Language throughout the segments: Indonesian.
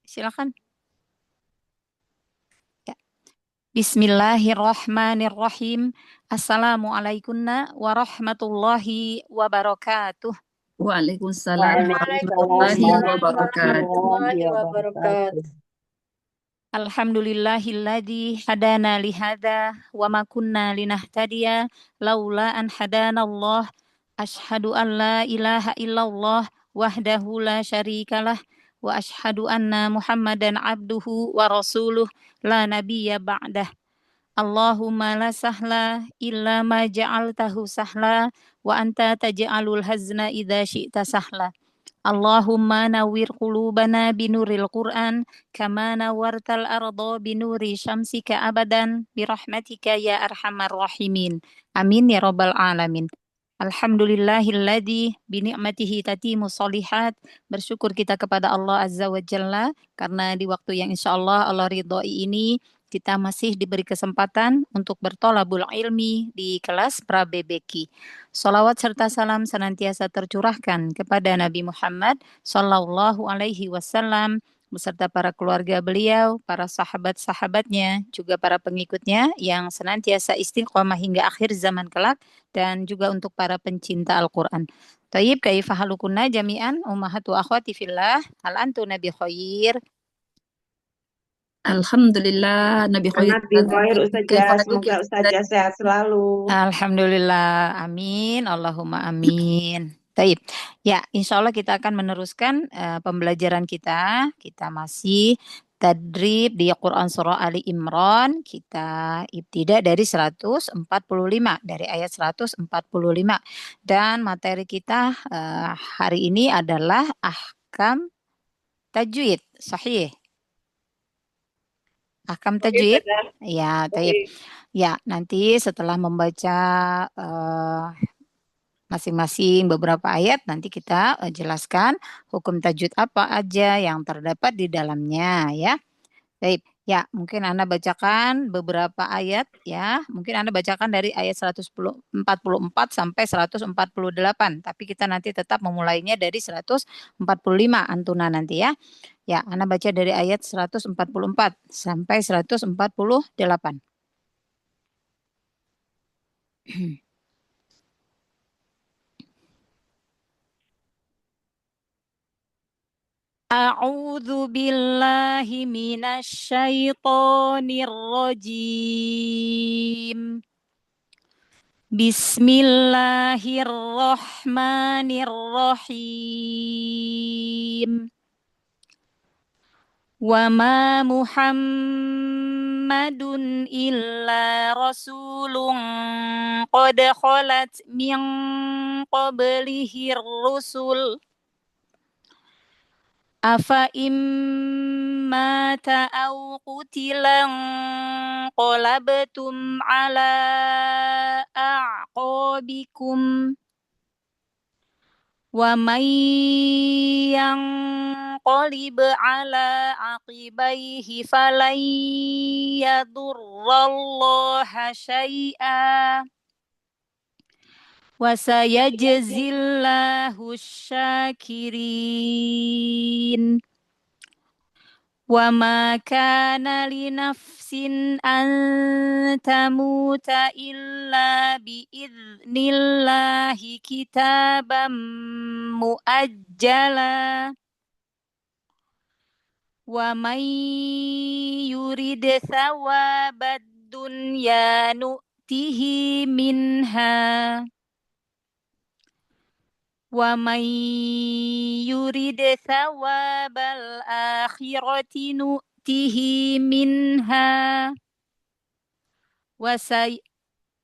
Silakan. Ya. Bismillahirrahmanirrahim. Assalamualaikum warahmatullahi wabarakatuh. Waalaikumsalam Waalaikumsalam warahmatullahi wabarakatuh. warahmatullahi wabarakatuh. Alhamdulillahilladzi hadana lihada wa ma kunna linahtadiya laula an hadanallah. Asyhadu an la ilaha illallah wahdahu la syarikalah wa asyhadu anna Muhammadan abduhu wa rasuluh la nabiyya ba'dah. Allahumma la sahla illa ma ja'altahu sahla wa anta taj'alul hazna idza syi'ta sahla. Allahumma nawwir qulubana binuril Qur'an kama nawwartal arda binuri syamsika abadan birahmatika ya arhamar rahimin. Amin ya rabbal alamin. Alhamdulillahilladzi bi ni'matihi tatimu sholihat. Bersyukur kita kepada Allah Azza wa Jalla karena di waktu yang insyaallah Allah ridhoi ini kita masih diberi kesempatan untuk bertolabul ilmi di kelas pra BBQ. Salawat serta salam senantiasa tercurahkan kepada Nabi Muhammad Sallallahu Alaihi Wasallam beserta para keluarga beliau, para sahabat-sahabatnya, juga para pengikutnya yang senantiasa istiqomah hingga akhir zaman kelak dan juga untuk para pencinta Al-Quran. Tayyib kaifa halukunna jami'an ummahatu akhwati fillah hal antu nabi khair. Alhamdulillah, Nabi Khair. Anak bi khair Ustazah, semoga Ustazah sehat selalu. Alhamdulillah, amin, Allahumma amin. Taib. Ya, insya Allah kita akan meneruskan pembelajaran kita. Kita masih tadrib di Quran Surah Ali Imran. Kita ibtidah dari 145, dari ayat 145. Dan materi kita hari ini adalah ahkam tajwid, sahih. Ahkam Oke, tajwid. Ustazah. Ya, taib. Oke. Ya, nanti setelah membaca masing-masing beberapa ayat, nanti kita jelaskan hukum tajwid apa aja yang terdapat di dalamnya ya. Baik, ya mungkin Anda bacakan beberapa ayat ya. Mungkin Anda bacakan dari ayat 144 sampai 148, tapi kita nanti tetap memulainya dari 145 antuna nanti ya. Ya, Anda baca dari ayat 144 sampai 148. A'udzu billahi minasy syaithanir rajim. Bismillahirrahmanirrahim. Wa ma Muhammadun illa rasulun qad khalat min qablihir rusul. Afa mata au qutilan qalabtum ala a'qabikum wa may yanqalib ala aqibaihi falan yadurrallaha syai'a wa sayajzillahu syakirin. Wa ma kana li nafsin an tamuta illa bi idnillahi kitaban muajjala. Wa man yurid thawabad dunya nu'tihi minha. Wa man yurid thawabal akhirati nu'tihi minha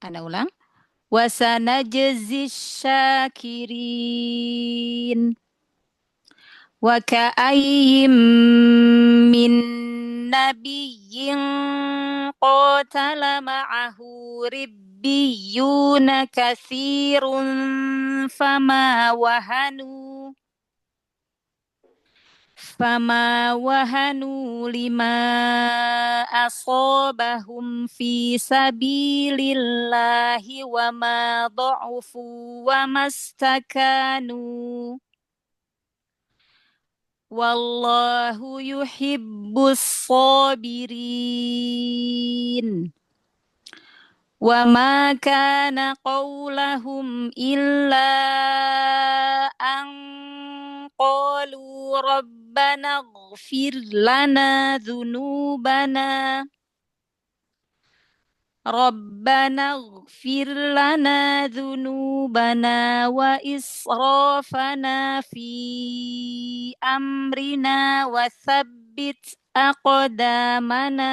ana ulang wa sanajzi syakirin. Wa ka'ayyim min nabiyyin qatala ma'ahu ribbiyuna katsirun fama wahanu lima asabahum fi sabilillahi wa ma dha'ufu wa mastakanu Wallahu yuhibbus sabirin. Wa ma kana qawlahum illa an qalu rabbana ighfir lana dhunubana Rabbana ighfir lana dhunubana wa israfana fi amrina wa thabbit aqdamana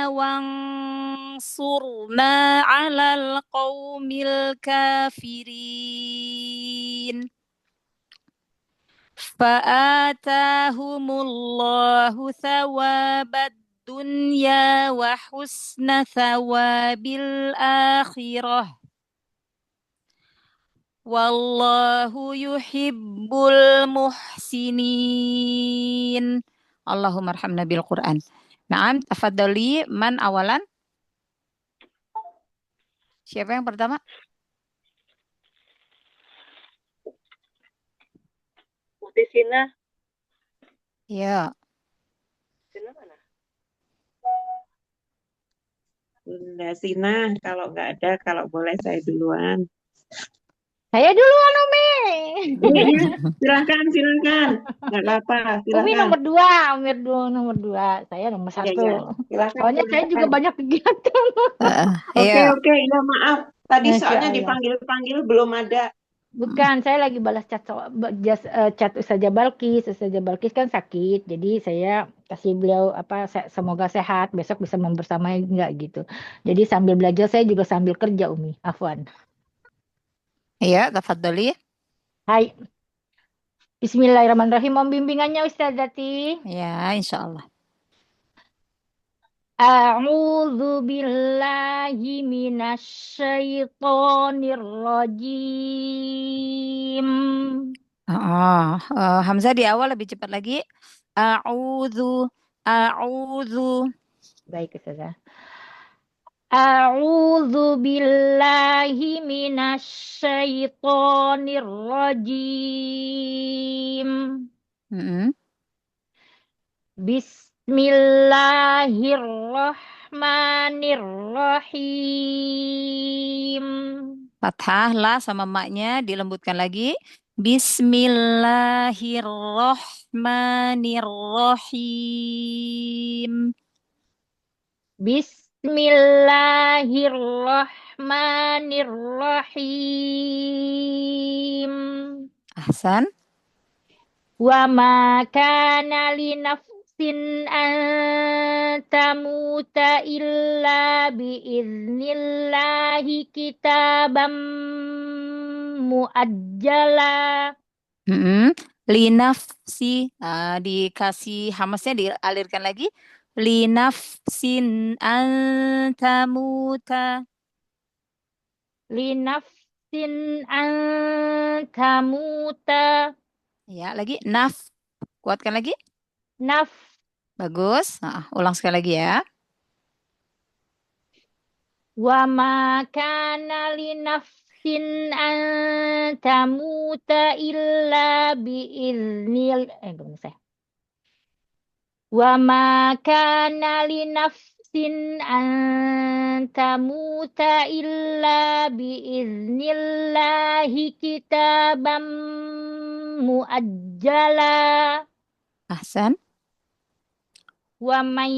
wansurna 'alal qaumil kafirin. Fa'atahumullahu thawabad dunya wa husna thawabil akhirah. Wallahu yuhibbul muhsinin. Allahumma arhamna bil Qur'an. Naam, tafadhali man awalan? Siapa yang pertama? Bukti Sina. Ya. Sina mana? Bunda Sina, kalau nggak ada, kalau boleh saya duluan. Saya duluan, Umi. Iya, silakan. Nggak apa-apa, Umi silakan. nomor 2, nomor 2. Saya nomor 1. Iya, silakan. Soalnya saya juga banyak kegiatan. Oke, ya maaf. Tadi Masya soalnya Allah. dipanggil-panggil belum ada. Bukan, saya lagi balas chat Ustazah Balkis. Ustazah Balkis kan sakit, jadi saya kasih beliau semoga sehat, besok bisa membersamai enggak gitu. Jadi sambil belajar saya juga sambil kerja, Umi. Afwan. Iya, tafadhali. Hai. Bismillahirrahmanirrahim. Mohon bimbingannya Ustazati. Ya, insyaallah. A'udzu billahi minasyaitonir rajim. Hamzah di awal lebih cepat lagi. A'udzu. Baik, Ustazah. A'udzu billahi minasyaitonir rajim. Bismillahirrahmanirrahim. Fathah la sama maknya dilembutkan lagi. Bismillahirrahmanirrahim. Bismillahirrahmanirrahim. Ahsan. Wa ma kana li nafsin an tamuta illa biiznillahi kitaban muajjala. Linafsi, dikasih hamasnya dialirkan lagi. Linafsin antamuta. Linafsin antamuta. Ya, lagi naf. Kuatkan lagi. Naf. Bagus. Ulang sekali lagi ya. Wa ma kana li nafsin an tamuta illa biiznil Wa ma kana li nafsin an tamuta illa biiznillahi kitaban muajjala. Ahsan. Wa man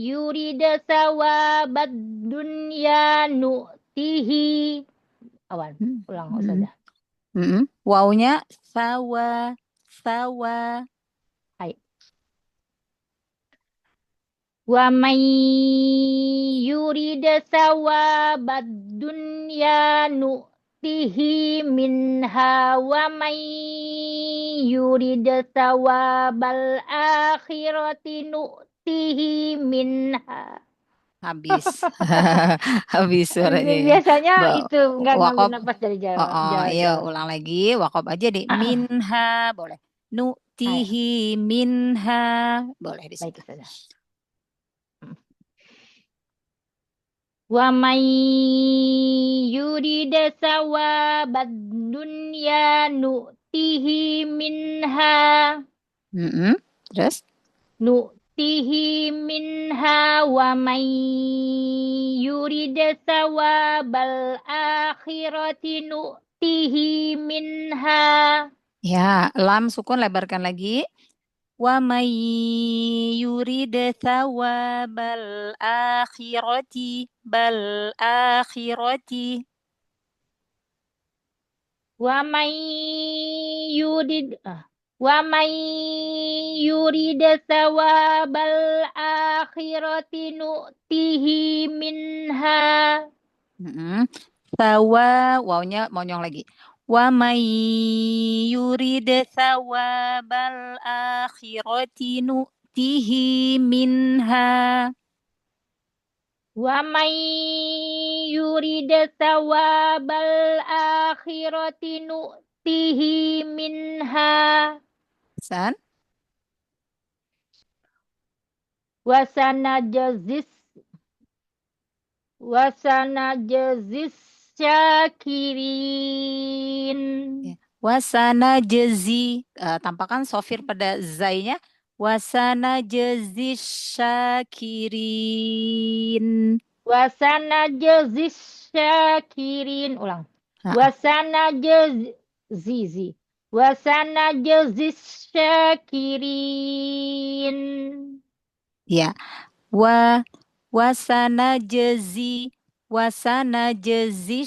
yurida sawabad dunya nu'tihi. Ulang Ustazah. Wawunya sawa. Hai. Wa man yurida sawabad dunya nu'tihi minha wa man yurida sawabal akhirati nu'tihi minha. Habis. Habis suaranya. Biasanya itu enggak ngambil nafas dari Jawa. Iya, ulang lagi. Waqaf aja deh. Minha boleh. Nu'tihi minha. Boleh di situ. Baik, Ustazah. Wa may yurid sawabad dunya nu'tihi minha Terus? wa may yurid sawabal akhirati nu'tihi minha. Ya, lam sukun lebarkan lagi. Wa may yurid thawabal akhirati bal akhirati. Wa may yurid sawabal akhirati nu'tihi minha. Sawa, wawnya monyong lagi. Wa may yurid thawabal akhirati nu'tihi minha. Wa may yurid sawabal akhirati nu'tihi minha. San? Wasanajazis syakirin. Wasana jezi, tampakkan sofir pada zainya. Wasana jezi syakirin. Wasanajazis syakirin. Ulang. Wasanajazis syakirin. Ya. Wasana jezi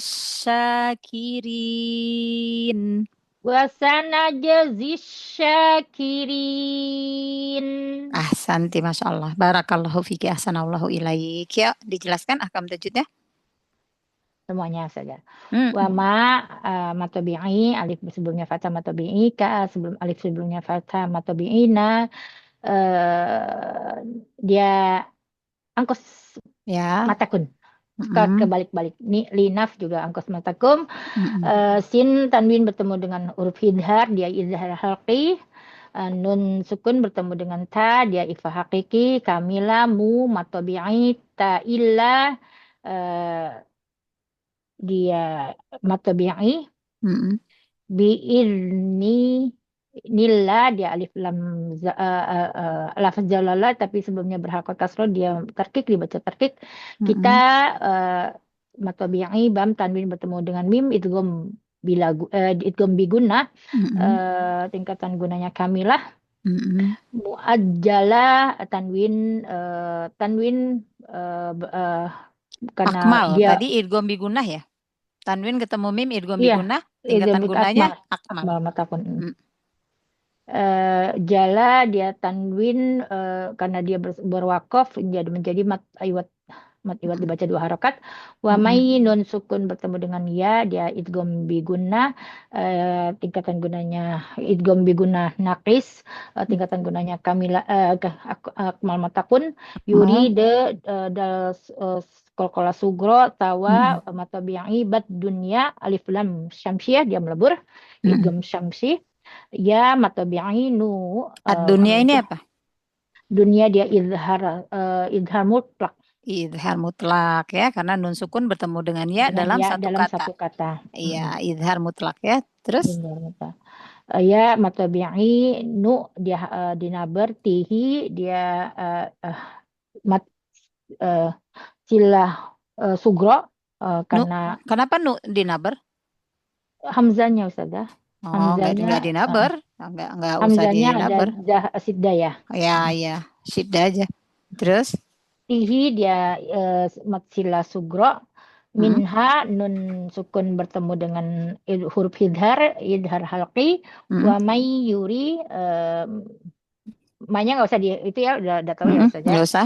syakirin. Wasanajazis syakirin. Ahsanti, Masya Allah. Barakallahu fiki, ahsanallahu ilaik. Ya, dijelaskan ahkam tajwidnya? Semuanya saja. Wa ma matabi'i, alif sebelumnya fathah matabi'i, ka sebelum alif sebelumnya fathah matabi'i, na dia angkos Ya. matakun. Kebalik-balik. Linaf juga angkos matakum. Sin tanwin bertemu dengan huruf idhar, dia idhar halqi. Nun sukun bertemu dengan ta, dia ifa hakiki. Kamila, mu, matabi'i, ta illa, dia matabi'i. Bi'irni nillah, dia alif lam lafaz jalala, tapi sebelumnya berharokat kasroh, dia tarkik, dibaca tarkik. Kita matabi'i bam tanwin bertemu dengan mim, idgham bigunnah, tingkatan gunanya kamilah. Muajjala tanwin karena akmal, dia tadi idgham bigunnah ya? Tanwin ketemu mim, idgham iya, bigunnah, tingkatan gunanya akmal matakun. Jala dia tanwin karena dia berwakaf jadi menjadi mat iwat dibaca 2 harokat. Wa may nun sukun bertemu dengan ya, dia idgham bigunnah, tingkatan gunanya idgham bigunnah naqis, tingkatan gunanya kamila akmal matakun. Yuri dal qalqalah sugro tawa matabi'i bad dunya alif lam syamsiyah, dia melebur idgham syamsi. Ya matabi'i nu dunia ini apa? Dunia dia idhar mutlak. Idhar mutlak ya, karena nun sukun bertemu dengan ya dalam satu kata. Iya, idhar mutlak ya. Terus? Ya matabi'i nu dia dinaber, tihi dia silah sugro, karena kenapa nu dinaber? Hamzanya Ustazah. Hamzanya enggak dinaber, enggak usah Hamzanya dinaber. ada sidda ya. Ya, sidda aja. Terus? Tihi dia matsilah sugro, minha nun sukun bertemu dengan huruf idhar halqi. Wa may yuri, manya nggak usah itu ya, udah tahu ya Ustazah. Nggak usah.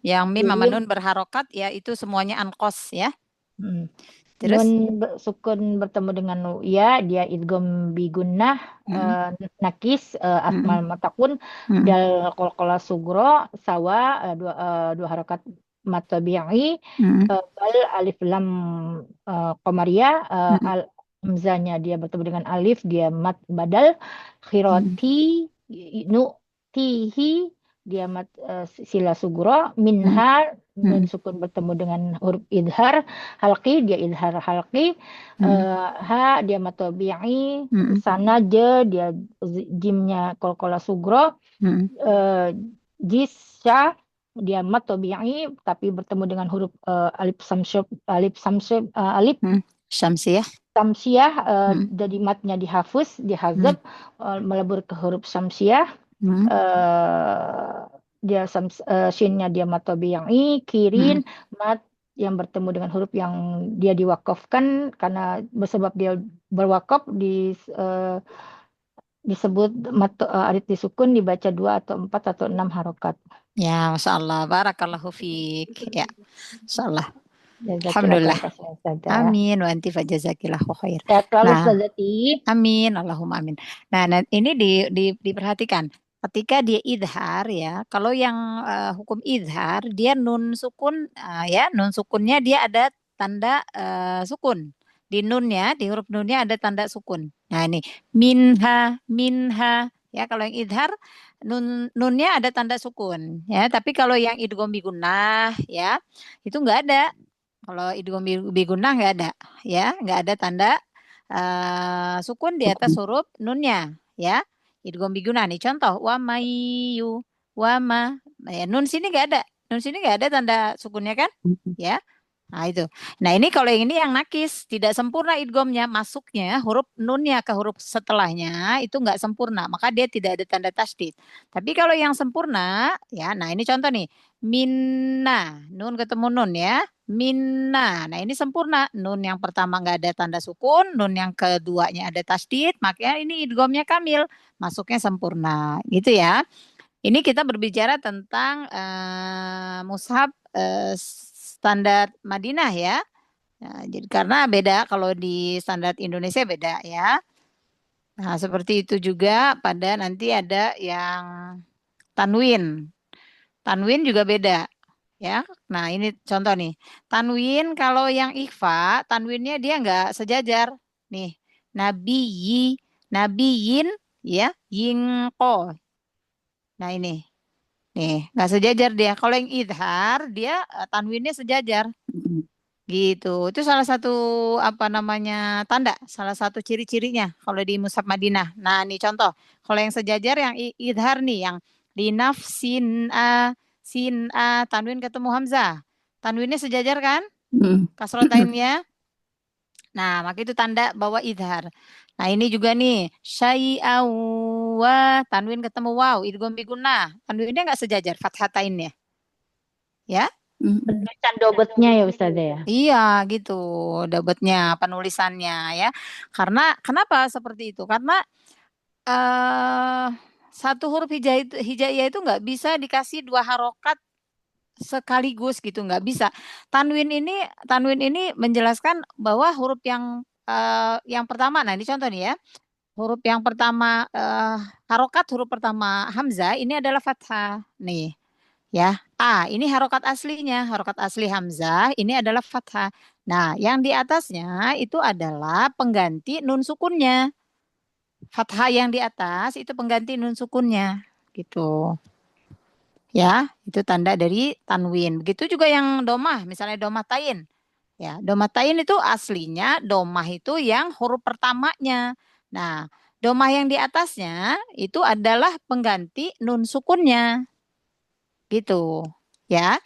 Yang mim sama nun berharokat ya, itu semuanya anqos ya. Terus? Nun sukun bertemu dengan ya, dia idgham bigunnah nakis, akmal matakun, dal qalqalah sugro sawa, dua harokat matabi'i, bal alif lam qamariyah, hamzanya dia bertemu dengan alif, dia mat badal, khirati nu tihi dia sila sugro, minha nun sukun bertemu dengan huruf idhar halqi, dia idhar halqi, ha dia mat tabi'i, sana je dia jimnya qalqalah sugro, jisya dia mat tabi'i tapi bertemu dengan huruf alif Syamsiyah. samsiah, jadi matnya dihafuz, dihazab, melebur ke huruf samsiah. Dia shinnya dia mat tabi'i, kirin mat yang bertemu dengan huruf yang dia diwakafkan karena sebab dia berwakaf disebut arit disukun, dibaca 2 atau 4 atau 6 harokat. Ya, Masya Allah. Barakallahu fiik. Ya, Masya Allah. Jazakallah Alhamdulillah. khairan, Ustazah. Amin. Wa anti fajazakillahu khair. Sehat selalu, Nah, Ustazati. amin. Allahumma amin. Nah, ini diperhatikan. Ketika dia idhar ya, kalau yang hukum idhar dia nun sukun ya, nun sukunnya dia ada tanda sukun. Di nunnya, di huruf nunnya ada tanda sukun. Nah, ini minha ya, kalau yang idhar nunnya ada tanda sukun ya, tapi kalau yang idgham bigunnah ya, itu enggak ada. Kalau idgham bigunnah enggak ada ya, enggak ada tanda sukun di atas huruf nunnya ya. Idgham bigunnah nih contoh wamayu wama ya, nun sini enggak ada. Nun sini enggak ada tanda sukunnya kan? Ya. Nah, itu. Nah, ini kalau yang ini yang nakis, tidak sempurna idghamnya, masuknya huruf nunnya ke huruf setelahnya itu enggak sempurna, maka dia tidak ada tanda tasydid. Tapi kalau yang sempurna ya, nah ini contoh nih. Minna, nun ketemu nun ya. Minna. Nah, ini sempurna. Nun yang pertama enggak ada tanda sukun, nun yang keduanya ada tasydid, makanya ini idghamnya kamil, masuknya sempurna. Gitu ya. Ini kita berbicara tentang mushaf standar Madinah ya. Nah, jadi karena beda kalau di standar Indonesia beda ya. Nah, seperti itu juga pada nanti ada yang tanwin. Tanwin juga beda ya. Nah, ini contoh nih. Tanwin kalau yang ikhfa, tanwinnya dia enggak sejajar. Nih, nabiyin ya, yingko. Nah, ini. Nih, enggak sejajar dia. Kalau yang idhar dia tanwinnya sejajar. Gitu. Itu salah satu tanda, salah satu ciri-cirinya kalau di mushaf Madinah. Nah, nih contoh. Kalau yang sejajar yang idhar nih, yang di nafsin sin tanwin ketemu hamzah. Tanwinnya sejajar kan? Kasrotainnya. Nah, maka itu tanda bahwa idhar. Nah, ini juga nih syai'awa tanwin ketemu waw, idgham bigunnah. Tanwinnya enggak sejajar fathatainnya. Ya? Penulisan dobetnya ya Ustazah ya. Iya gitu, dobetnya, penulisannya ya. Karena kenapa seperti itu? Karena satu huruf hijaiyah itu nggak bisa dikasih 2 harokat sekaligus gitu, nggak bisa. Tanwin ini menjelaskan bahwa huruf yang pertama, nah ini contoh nih ya. Huruf yang pertama harokat huruf pertama hamzah ini adalah fathah nih. Ya, ini harokat aslinya, harokat asli hamzah ini adalah fathah. Nah, yang di atasnya itu adalah pengganti nun sukunnya. Fathah yang di atas itu pengganti nun sukunnya, gitu. Ya, itu tanda dari tanwin. Begitu juga yang domah, misalnya domah tain. Ya, domah tain itu aslinya domah itu yang huruf pertamanya. Nah, domah yang di atasnya itu adalah pengganti nun sukunnya. Gitu, ya.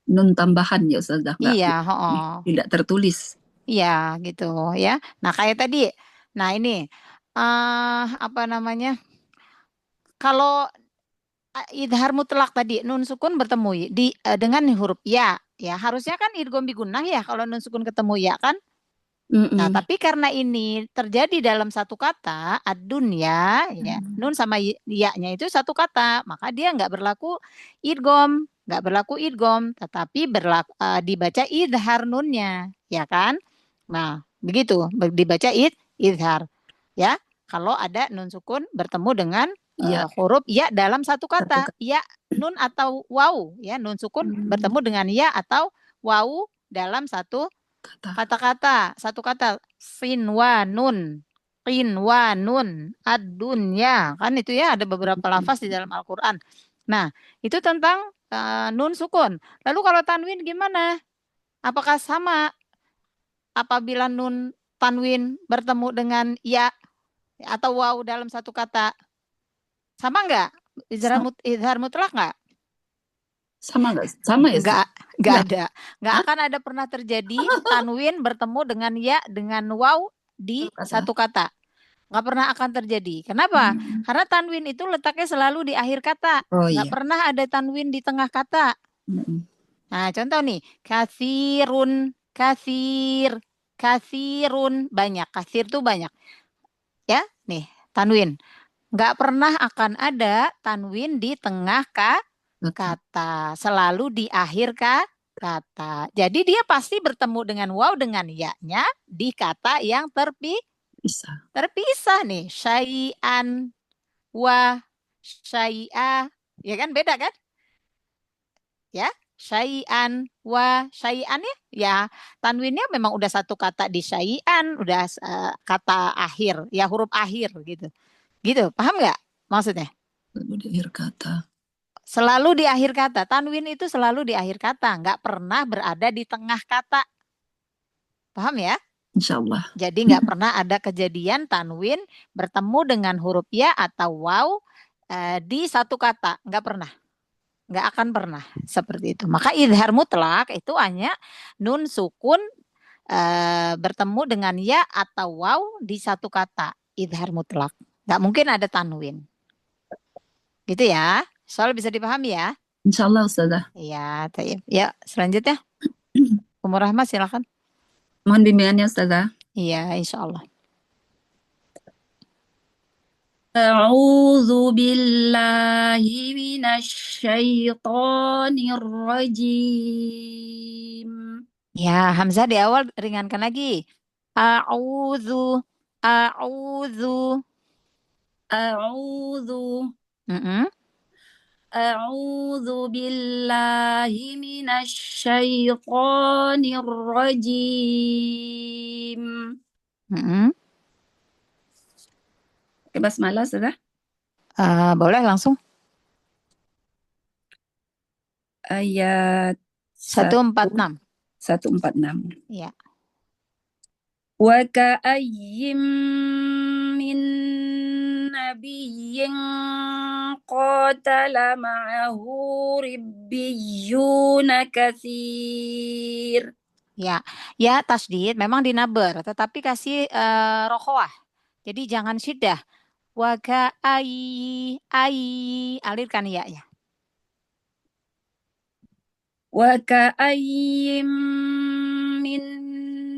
Nun tambahan ya Ustazah. Iya, tidak tertulis. Iya, gitu ya. Nah, kayak tadi. Nah, ini kalau idhar mutlak tadi nun sukun bertemu dengan huruf ya, harusnya kan idgham bigunnah ya kalau nun sukun ketemu ya kan? Nah, tapi karena ini terjadi dalam satu kata, ad-dunya, ya, nun sama ya-nya itu satu kata, maka dia nggak berlaku idgham, tetapi dibaca idhar nunnya, ya kan? Nah, begitu, dibaca idhar, ya. Kalau ada nun sukun bertemu dengan huruf ya dalam satu kata, ya, nun atau waw, ya, nun sukun bertemu dengan ya atau waw dalam satu kata-kata, satu kata, sin wa nun Qin wa nun ad-dunya. Kan itu ya ada beberapa lafaz di dalam Al-Qur'an. Nah, itu tentang nun sukun. Lalu kalau tanwin gimana? Apakah sama apabila nun tanwin bertemu dengan ya atau waw dalam satu kata? Sama enggak? Izhar mutlak enggak? Sama nggak? Sama ya, Ustazah? Enggak Nggak. ada. Enggak akan ada pernah terjadi tanwin bertemu dengan ya dengan waw di satu kata. Enggak pernah akan terjadi. Kenapa? Karena tanwin itu letaknya selalu di akhir kata. Oh Enggak iya. pernah ada tanwin di tengah kata. Nah, contoh nih, kasirun, kasirun, banyak. Kasir tuh banyak. Ya, nih, tanwin. Enggak pernah akan ada tanwin di tengah kata, selalu di akhir kata. Jadi dia pasti bertemu dengan waw dengan ya-nya di kata yang terpisah nih. Syai'an wa syai'a, ya kan beda kan? Ya, syai'an wa syai'an ya tanwinnya memang udah satu kata di syai'an, udah kata akhir, ya huruf akhir gitu. Gitu, paham nggak maksudnya? Di akhir kata. Selalu di akhir kata. Tanwin itu selalu di akhir kata, nggak pernah berada di tengah kata. Paham ya? Insya Allah. Jadi nggak pernah ada kejadian tanwin bertemu dengan huruf ya atau waw di satu kata, nggak pernah. Nggak akan pernah seperti itu. Maka idhar mutlak itu hanya nun sukun bertemu dengan ya atau waw di satu kata. Idhar mutlak. Nggak mungkin ada tanwin. Gitu ya. Soal bisa dipahami ya. Insya Allah, Ustazah. Iya, ya selanjutnya. Umur Rahmat silakan. Mohon bimbingannya, Ustazah. Iya, insya Allah. A'udzu billahi minasyaitonir rajim. Ya, Hamzah di awal ringankan lagi. A'udzu, a'udzu. A'udzu Mm-mm. A'udzu billahi minasyaitonir rajim. Mm-mm. Oke, basmalah, Ustazah. Boleh langsung. Ayat 146. 146. Ya. Wa ka'ayyim min nabiyyin qatala ma'ahu ribbiyuna katsir. Ya, ya tasdid memang dinaber, tetapi kasih rokhwah. Jadi jangan syiddah. Wa ka'ayyi, alirkan ya. Wa ka'ayyim min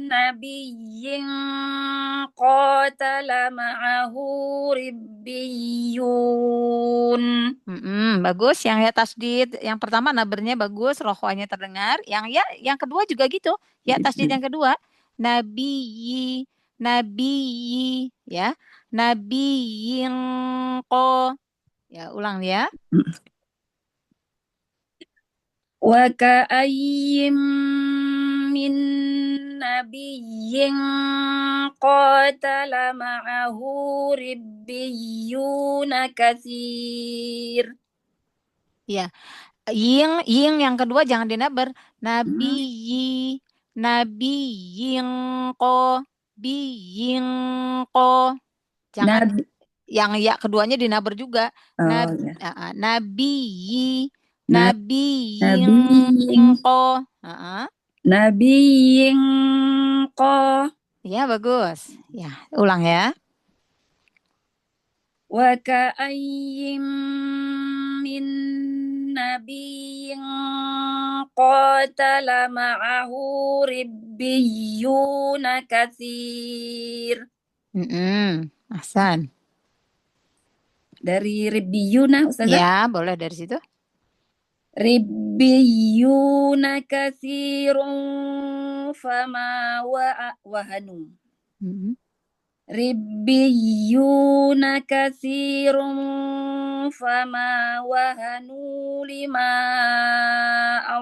nabiyyin qatala ma'ahu ribbiyun. Bagus, yang ya tasdid, yang pertama nabernya bagus, rokhwahnya terdengar. Yang kedua juga gitu. Ya tasdid yang kedua, nabiyyi, ya. Nabiyyin qo. Ya, ulang ya. Wa ka'ayyim min nabiyyin qatala ma'ahu ribbiyuna katsir. Ya. Ying yang kedua jangan dinaber. Nabiyyi, nabiyyin qo, biyyin qo. Jangan yang ya keduanya dinaber juga. Nabiyyi, nabiyyin qo. Nabiyyin qo. Ya, bagus. Ya, ulang ya. Wa ka'ayyim min nabiyyin qatala ma'ahu ribbiyuna katsir. Ahsan. Dari ribbiyuna, Ustazah? Ya, boleh dari situ. Ribbiyuna katsirun fama wahanu. Ribbiyuna katsirun fama wahanu lima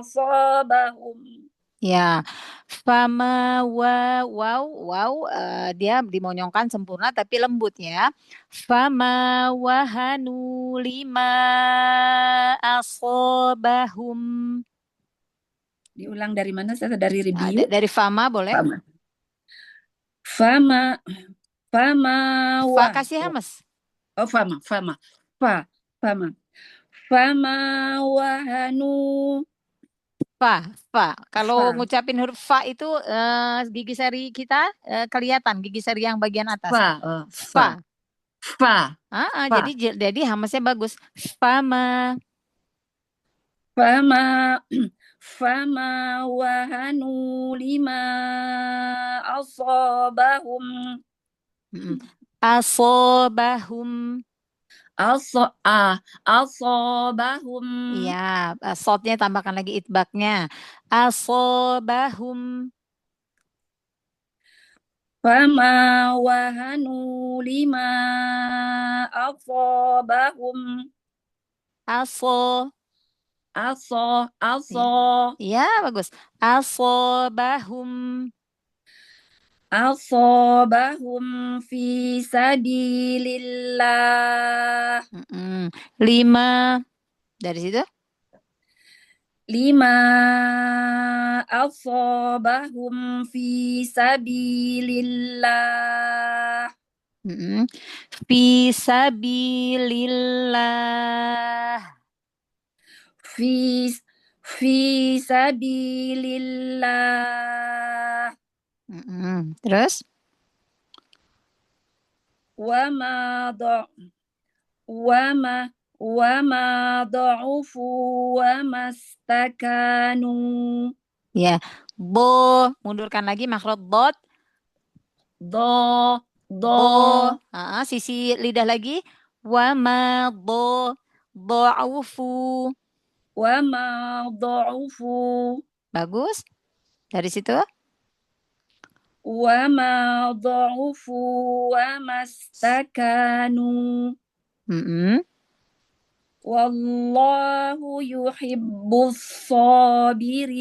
asabahum. Ya, Fama wow dia dimonyongkan sempurna tapi lembut ya. Fama wahanu lima asobahum. Diulang dari mana? Dari review. Dari fama boleh? Fama Fa wah. kasih hamas. Oh, fama. Fama wahanu. Fa. Kalau Fa. ngucapin huruf fa itu gigi sari kita kelihatan gigi sari yang bagian atas. Fa. Jadi hamasnya bagus. Fama wahanu lima asobahum. Asobahum. Asobahum. Iya, sotnya tambahkan lagi itbaknya. Asobahum. Fama wahanu lima asobahum. Aso. Iya, bagus. Asobahum. Asobahum fi sabilillah. 5 dari situ. 5 asobahum fi sabilillah. Fi sabilillah. Fi sabilillah. Terus? Wa ma da'ufu wa mastakanu. Ya, mundurkan lagi makhraj Do. Sisi lidah lagi. Wa ma da'ufu. Wa ma da'ufu. Bagus. Dari situ. Wa ma da'ufu wa mastakanu. Wallahu yuhibbus sabirin.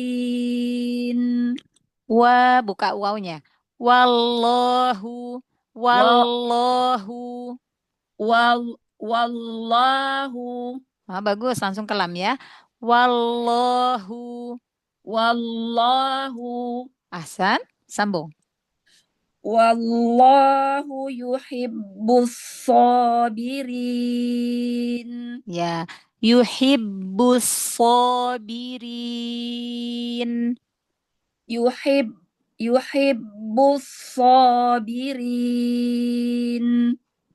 Buka wawnya. Wallahu. Bagus, langsung ke lam ya. Wallahu. Ahsan, sambung. Wallahu yuhibbus sabirin. Ya, yuhibbus sabirin. Yuhibbus sabirin.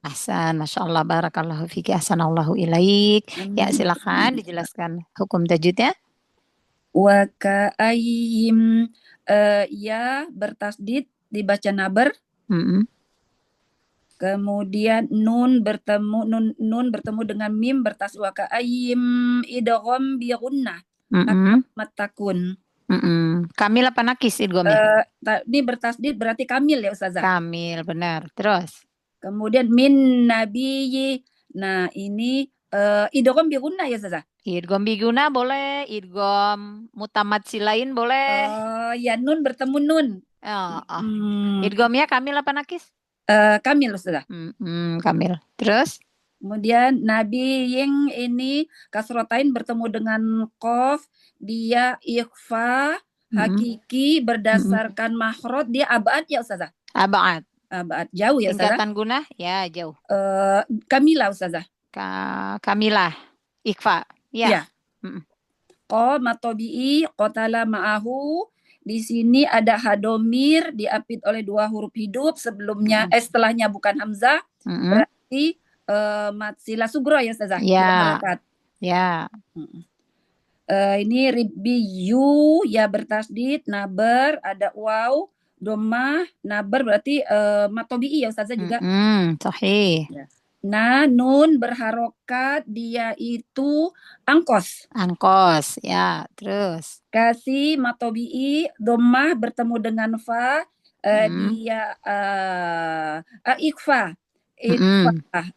Ahsan, Masya Allah, barakallahu fiki, ahsanallahu ilaik. Ya, silakan dijelaskan hukum tajwidnya. Wa ka'ayyim, ya bertasdid dibaca nabar. Kemudian nun bertemu dengan mim bertasdid. Wa ka'ayyim idgham bi gunnah. Matakun. Kamil apa nakis idghamnya? Ini bertasdid berarti kamil ya Ustazah. Kamil, benar. Terus? Kemudian min nabiyyi. Nah, ini idgham bi gunnah ya Ustazah. Idgham bi gunnah boleh, idgham mutamatsilain boleh. Ya nun bertemu nun. Idghamnya kamil apa nakis? Kamil Ustazah. Kamil. Terus? Kemudian nabi yang ini kasrotain bertemu dengan qaf, dia ikhfa hakiki berdasarkan makhraj, dia abad ya Ustazah. Abad jauh ya Ustazah. Tingkatan gunah ya jauh. Kamilah Ustazah. Kamilah ikhfa. Ya. Qama tabi'i qatala ma'ahu. Di sini ada hadomir diapit oleh 2 huruf hidup sebelumnya setelahnya bukan hamzah. Berarti matsila sugro ya Ustazah. Ya. Ini ribiyu ya bertasdid, nabar ada waw, domah, nabar berarti matobi'i ya Ustazah juga. Sahih. Ya. Nah, nun berharokat dia itu angkos. Ya. Terus? Kasih matobi'i, domah bertemu dengan fa, dia ikhfa.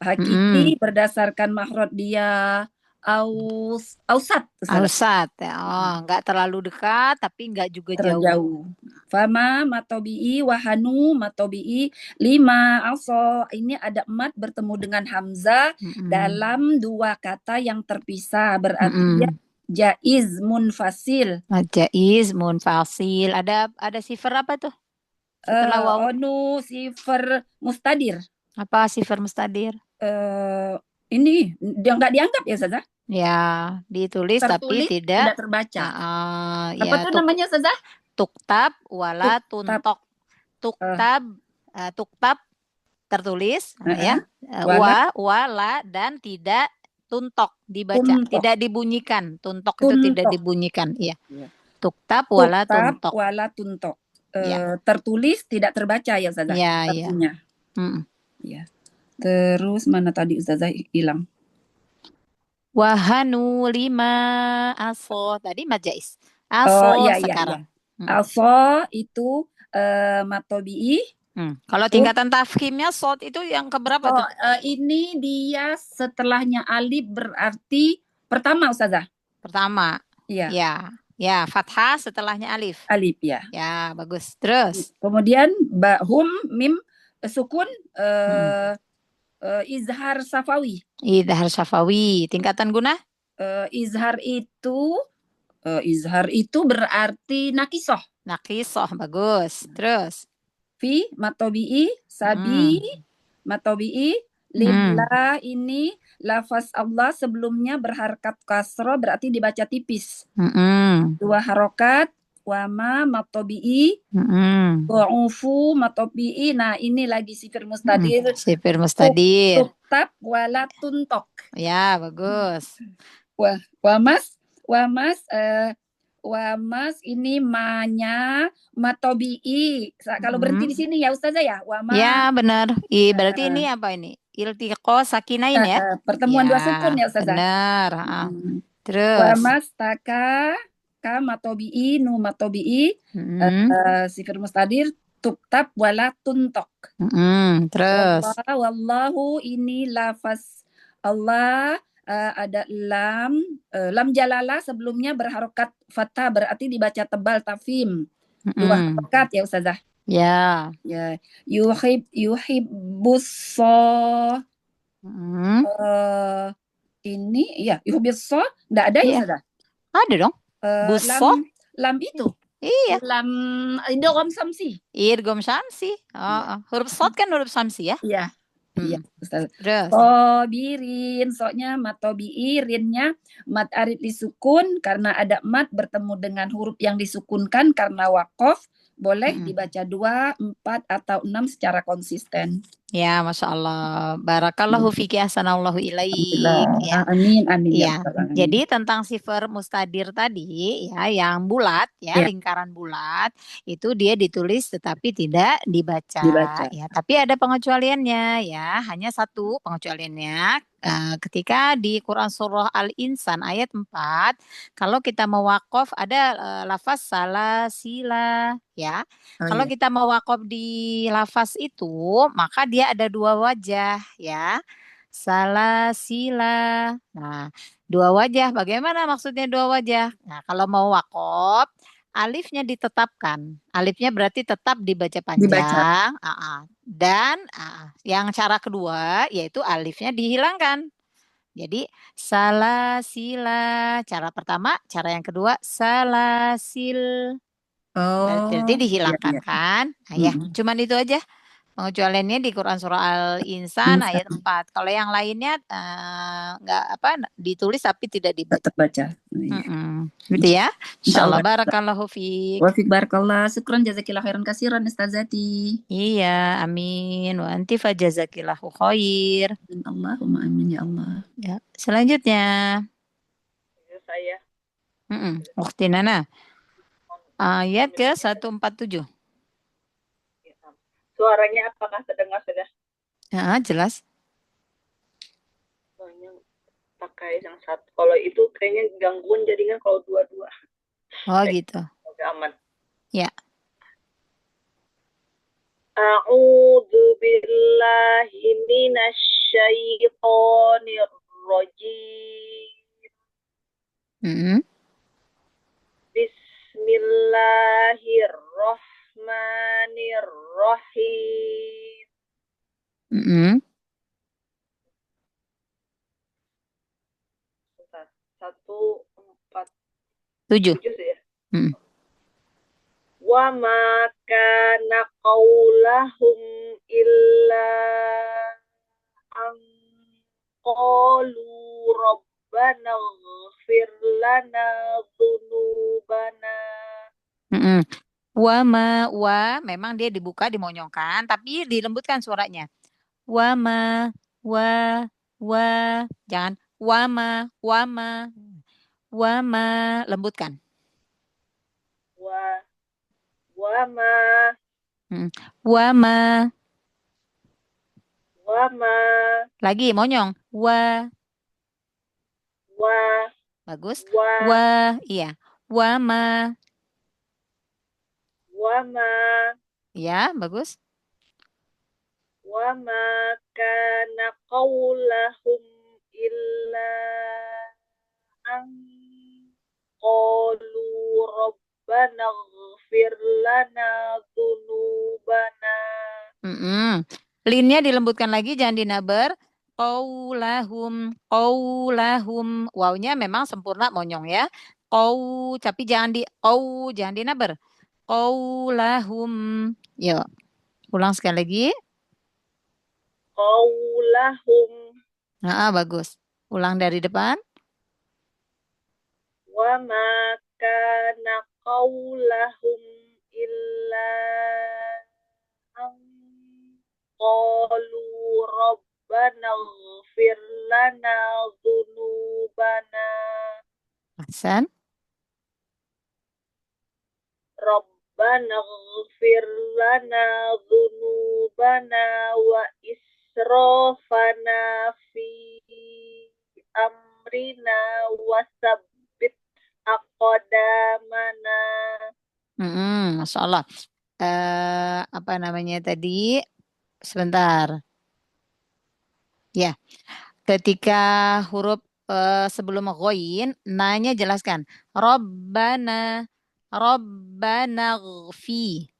Hakiki berdasarkan makhraj dia ausat Ustazah. Ausat ya. Oh, nggak terlalu dekat tapi nggak juga jauh. Terjauh. Fama matobi'i wahanu matobi'i lima aso. Ini ada mat bertemu dengan hamzah dalam dua kata yang terpisah. Berarti dia jaiz munfasil. Jaiz munfasil. Ada sifar apa tuh? Setelah waw. Onu sifar mustadir. Apa sifar mustadir? Ini dia nggak dianggap ya Ustazah? Ya, ditulis Tertulis, tapi tidak terbaca. ya, Apa tuh namanya Ustazah? Tuktab wala tuntok. Tuktab tertulis ya. Wala dan tidak tuntok dibaca, tidak dibunyikan. Tuntok itu tidak dibunyikan, iya. Tuktab wala tuntok. Wala tuntok. Tertulis tidak terbaca ya Ustazah. Ya, artinya. Ya. Terus mana tadi Ustazah hilang? Wahanu lima aso tadi majais. Aso sekarang. Aso itu matobi'i. Kalau tingkatan tafkhimnya sod itu yang keberapa tuh? Ini dia setelahnya alif berarti pertama Ustazah. Pertama. Iya. Ya, fathah setelahnya alif. Alif ya. Ya, bagus. Terus. Kemudian hum mim sukun izhar safawi. Izhar safawi. Tingkatan guna? Izhar itu berarti nakisoh. Nakisoh, bagus. Terus. Fi matobi'i sabi matobi'i lillah ini lafaz Allah sebelumnya berharakat kasroh berarti dibaca tipis. Dua harokat wama matobi'i wa'ufu matobi'i. Nah ini lagi sifir mustadir. Sifir mustadir. Tuktab wala tuntok. Ya bagus. Wamas ini manya matobi'i. Kalau berhenti di sini ya Ustazah ya. Ya benar. Berarti ini apa ini? Iltiqo sakinain ya. Pertemuan dua sukun ya Ustazah. Benar. Terus. Wamas taka ka matobi'i nu matobi'i sifir mustadir tuktab wala tuntok. Terus. Wallahu ini lafaz Allah. Ada lam jalalah sebelumnya berharokat fathah berarti dibaca tebal tafim. Dua harokat ya Ustazah. Ya. Yuhibbusso. Ini ya yuhibbusso enggak ada ya Ustazah? Ada dong. Busso. Lam itu. Iya. Lam idgham samsi. Idgham samsi. Huruf shad kan huruf samsi ya? Iya. Iya, Ustaz. Terus. Birin, soalnya matobi'i, rinnya mat arid disukun karena ada mat bertemu dengan huruf yang disukunkan karena wakof. Boleh dibaca 2, 4, atau 6 secara konsisten. Ya, Masya Allah. Barakallahu fiki ahsanallahu ilaik. Ya. Amin. Ya. Jadi tentang sifar mustadir tadi, ya, yang bulat, ya, lingkaran bulat, itu dia ditulis tetapi tidak dibaca. Ya, tapi ada pengecualiannya, ya, hanya satu pengecualiannya. Ketika di Quran surah Al-Insan ayat 4, kalau kita mewakaf ada lafaz salasila, ya. Kalau kita mewakaf di lafaz itu, maka dia ada dua wajah, ya. Salasila. Nah, dua wajah. Bagaimana maksudnya dua wajah? Nah, kalau mau wakaf, alifnya ditetapkan. Alifnya berarti tetap dibaca panjang. Dan yang cara kedua yaitu alifnya dihilangkan. Jadi salasila. Cara pertama, cara yang kedua salasil. Berarti dihilangkan kan? Nah, ya, cuman itu aja. Pengecualiannya di Quran surah Al-Insan ayat 4. Kalau yang lainnya ditulis tapi tidak dibaca. Gitu ya. Insyaallah barakallahu fiik. Wa fiik barakallah. Syukran jazakillah khairan katsiran Ustazati. Iya, amin. Wa anti fa jazakillahu khair. Allahumma amin ya Allah. Ya, selanjutnya. Saya. Ukhti Nana. Ayat ke 147. Suaranya apakah terdengar sudah? Ya, jelas. Soalnya pakai yang satu. Kalau itu kayaknya gangguan jadinya kalau dua-dua. Oh gitu. Oke, aman. Ya. A'udzu billahi minasy syaithanir rajim. Mm-mm. Bismillahirrahmanirrahim. Mm-mm. Bentar. 1, 4, 7. 7 sih ya. Mm. Wa ma kana qaulahum illa an qalu rabbana ighfir lana dzunubana. Mm-mm. Wa memang dia dibuka dimonyongkan tapi dilembutkan suaranya. Wama wa jangan wama lembutkan. Wa ma Mm. Wama lagi monyong wa bagus. Iya. Wama ya bagus. wa ma kana qaulahum illa an qalu rabbana ighfir lana dzunubana. Linnya dilembutkan lagi jangan dinaber. Qaulahum wawnya memang sempurna monyong ya. Tapi jangan dinaber. Qaulahum. Yuk, ulang sekali lagi. Qaulahum. Bagus. Ulang dari depan. Wa ma kana qaulahum illa an qalu rabbana ighfir lana dzunubana. Hasan. Rabbana ighfir lana dzunubana wa israfana fi amrina wa sabbit aqdamana. Masya Allah. Apa namanya tadi? Sebentar. Ya, ketika huruf sebelum ghoin, nanya jelaskan. Rabbana naghfi.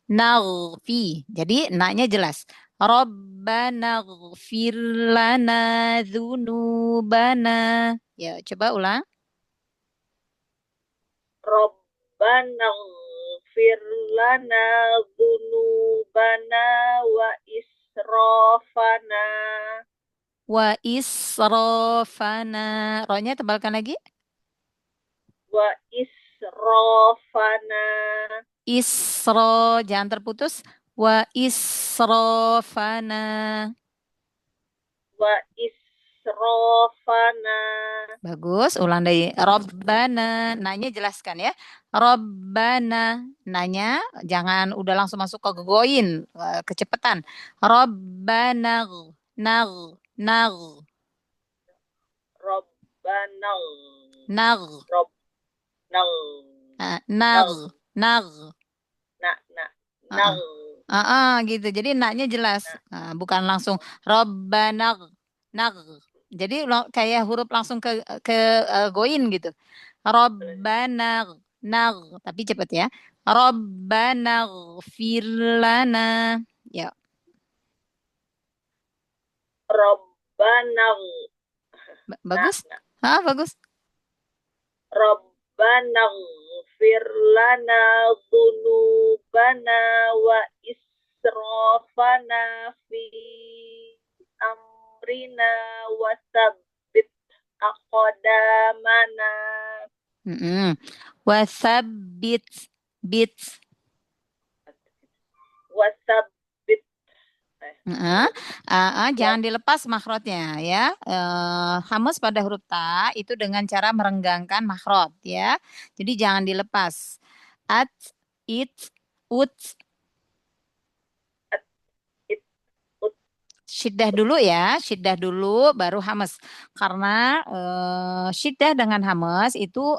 Jadi nanya jelas. Rabbana ghfir lana dzunubana. Ya, coba ulang. Rabbana ighfir lana dzunubana wa israfana. Wa israfana. Rohnya tebalkan lagi. Wa israfana. Jangan terputus. Wa israfana. Wa israfana. Bagus, ulang dari Rabbana. Nanya jelaskan ya. Rabbana. Nanya, jangan udah langsung masuk ke goin, kecepatan. Rabbana. Nag. Rabbana. Nag. Gitu. Jadi naknya jelas. Bukan langsung Rabbana. Nag. Jadi kayak huruf langsung ke goin gitu. Rabbana. Nag. Tapi cepat ya. Rabbana ighfir lana. Ya. Rabbana. Bagus? Bagus. Rabbana ighfir lana dzunubana wa israfana fi amrina wa sabbit aqdamana. Wa sabbit jangan dilepas makhrotnya ya. Hamas pada huruf ta itu dengan cara merenggangkan makhrot ya. Jadi jangan dilepas. At, it, ut. Syiddah dulu ya, syiddah dulu baru hamas. Karena syiddah dengan hamas itu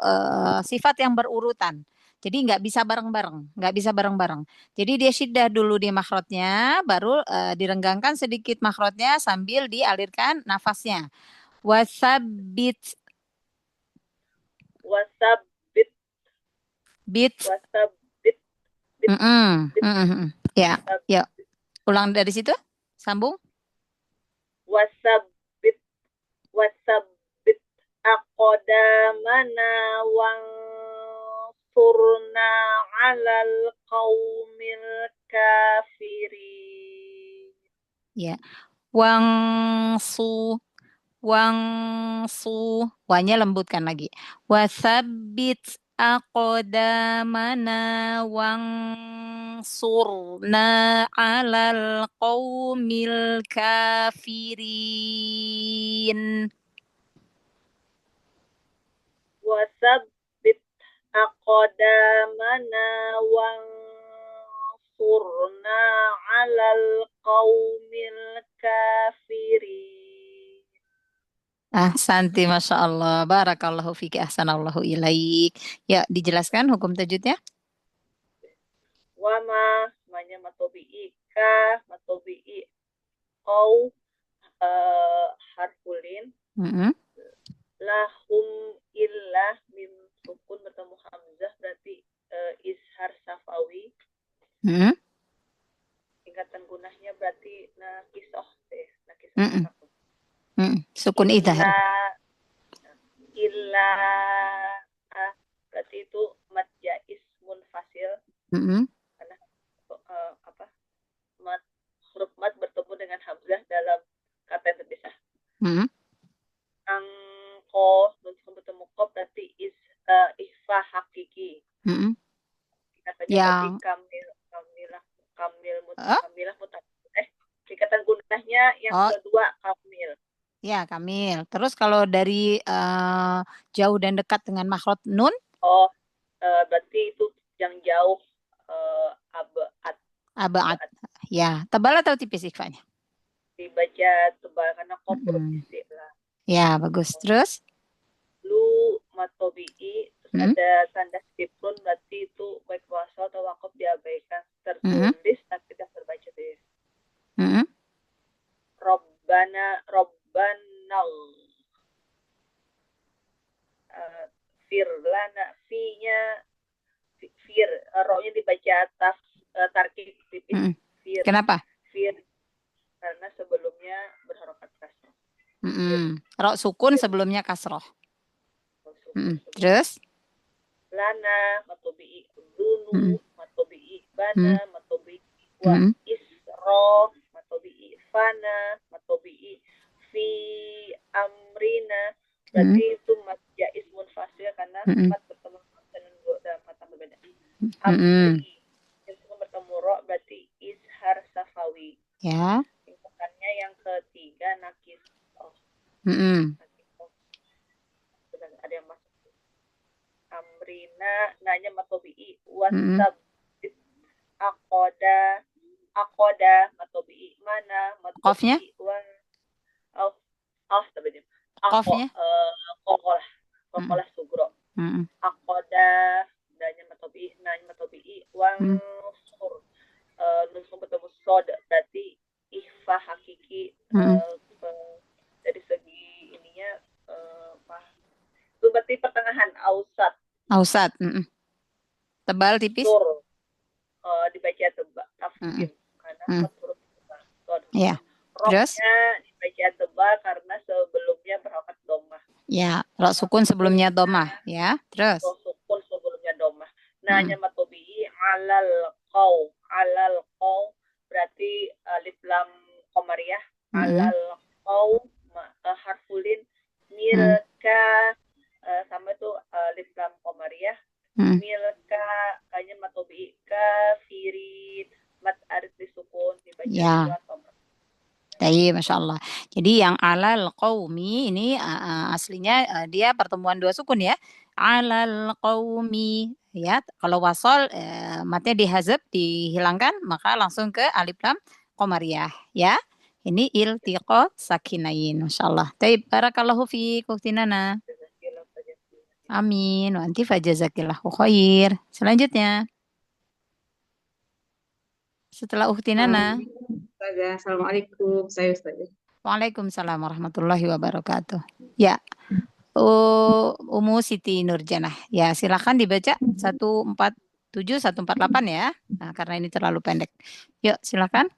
sifat yang berurutan. Jadi nggak bisa bareng-bareng. Jadi dia syiddah dulu di makhrotnya, baru direnggangkan sedikit makhrotnya sambil dialirkan nafasnya. Wasabit. Wasabbit. Bit. Wasabbit. Bit. Ya, yuk. Ulang dari situ. Sambung. Wasabbit. Wasabbit aqdamana wansurna 'alal qaumil kafirin. Ya. Wangsu. Wanya lembutkan lagi. Wasabbit aqdamana wansurna 'alal qaumil kafirin. Wasabbit aqdamana wansurna 'alal qaumil kafirin. Ahsanti, Masya Allah. Barakallahu fiki, ahsanallahu ilaik. Ya, dijelaskan hukum tajwidnya. Wama, semuanya matobi'i, ka, matobi'i, kau, harfulin, lahum illah, mim sukun bertemu hamzah, berarti izhar safawi. Tingkatan gunahnya berarti nakisoh deh, nakisoh. Sukun idhar. Illa, berarti itu mad jaiz munfasil. Karena huruf mad bertemu dengan hamzah dalam kata yang terpisah. Angko bertemu kop berarti ikhfa hakiki. Katanya berarti kamilah tingkatan gunahnya yang kedua kamil. Ya, kamil. Terus kalau dari jauh dan dekat dengan makhraj nun? Berarti itu yang jauh abad. Ya, tebal atau tipis ikhfanya? Dibaca tebal karena kopro istilah. Ya, bagus. Terus? Lu matobi'i, terus ada tanda sifrun, berarti itu baik wasal atau wakaf diabaikan. Tertulis tapi tidak terbaca deh. Robbanal firlana, fi-nya fir, ro-nya dibaca tarkib tipis. Fir. Kenapa? Fir karena sebelumnya berharokat kasroh. Ro sukun sebelumnya kasroh. Terus? Lana matobi'i dunu matobi'i bana matobi'i wa isro matobi'i fana matobi'i fi amrina, berarti itu mad jaiz munfasil karena mad bertemu dengan dalam kata berbeda. Amri itu bertemu ro berarti izhar safawi. Ya. Tingkatannya yang ketiga nakis. Ada yang masuk. Amrina nanya matobi'i wasabbit aqoda matobi'i mana Qafnya? Qafnya? Kokolah sugro. Aqoda nanya matobi'i wansur nusuk bertemu sod berarti ikhfa hakiki. Dari segi ininya itu berarti pertengahan ausat. Tebal tipis? Sur dibaca tebal tafsir karena huruf tebal. Ya. Terus? Roknya dibaca tebal karena sebelumnya berharokat domah. Ya, ro sukun sebelumnya domah. Ya. Terus? Ro sukun sebelumnya domah. Nanya matobi'i alal qaw berarti alif lam qamariyah. Alal qaw harfulin milka sama itu alif lam qamariyah. Milka kayaknya matobi'i kafirin mat arif disukun dibaca ya. Baik, Masya Allah. Jadi yang alal qaumi ini aslinya dia pertemuan dua sukun ya. Alal qaumi. Ya, kalau wasol matnya dihazab, dihilangkan, maka langsung ke alif lam qamariyah. Ya, ini iltiqa sakinain. Masya Allah. Baik, barakallahu fiik, Uktinana. Amin. Wa anti fajazakillahu khair. Selanjutnya. Setelah Uktinana. Assalamualaikum, saya Ustazah. Waalaikumsalam warahmatullahi wabarakatuh. Ya, Umu Siti Nurjanah. Ya, silakan dibaca 147, 148 ya. Nah, karena ini terlalu pendek. Yuk, silakan.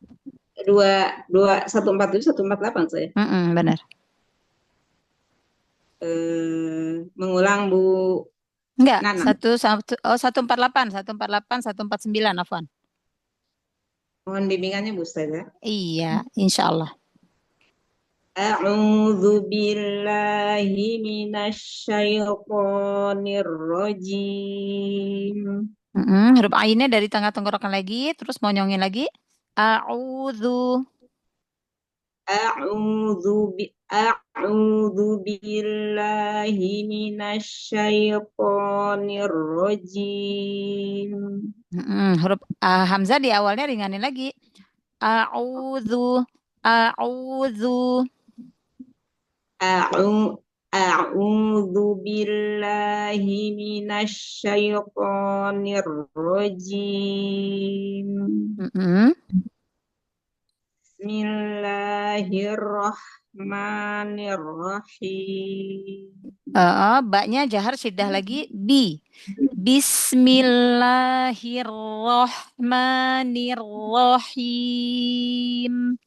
147, 148 saya. Benar. Mengulang Bu Enggak, Nana. 148, 148, 149, Afwan. Mohon bimbingannya Bu Ustazah. Iya, insya Allah. A'udzu billahi minasyaitonir rajim. Huruf ainnya dari tengah tenggorokan lagi, terus monyongin lagi. A'udzu. A'udzu billahi minasyaitonir rajim. Huruf hamzah di awalnya ringanin lagi. A'udzu. A'udzu. A'udzu billahi minasyaitonir rajim. Bismillahirrahmanirrahim. Baknya jahar syiddah lagi. Bismillahirrahmanirrahim.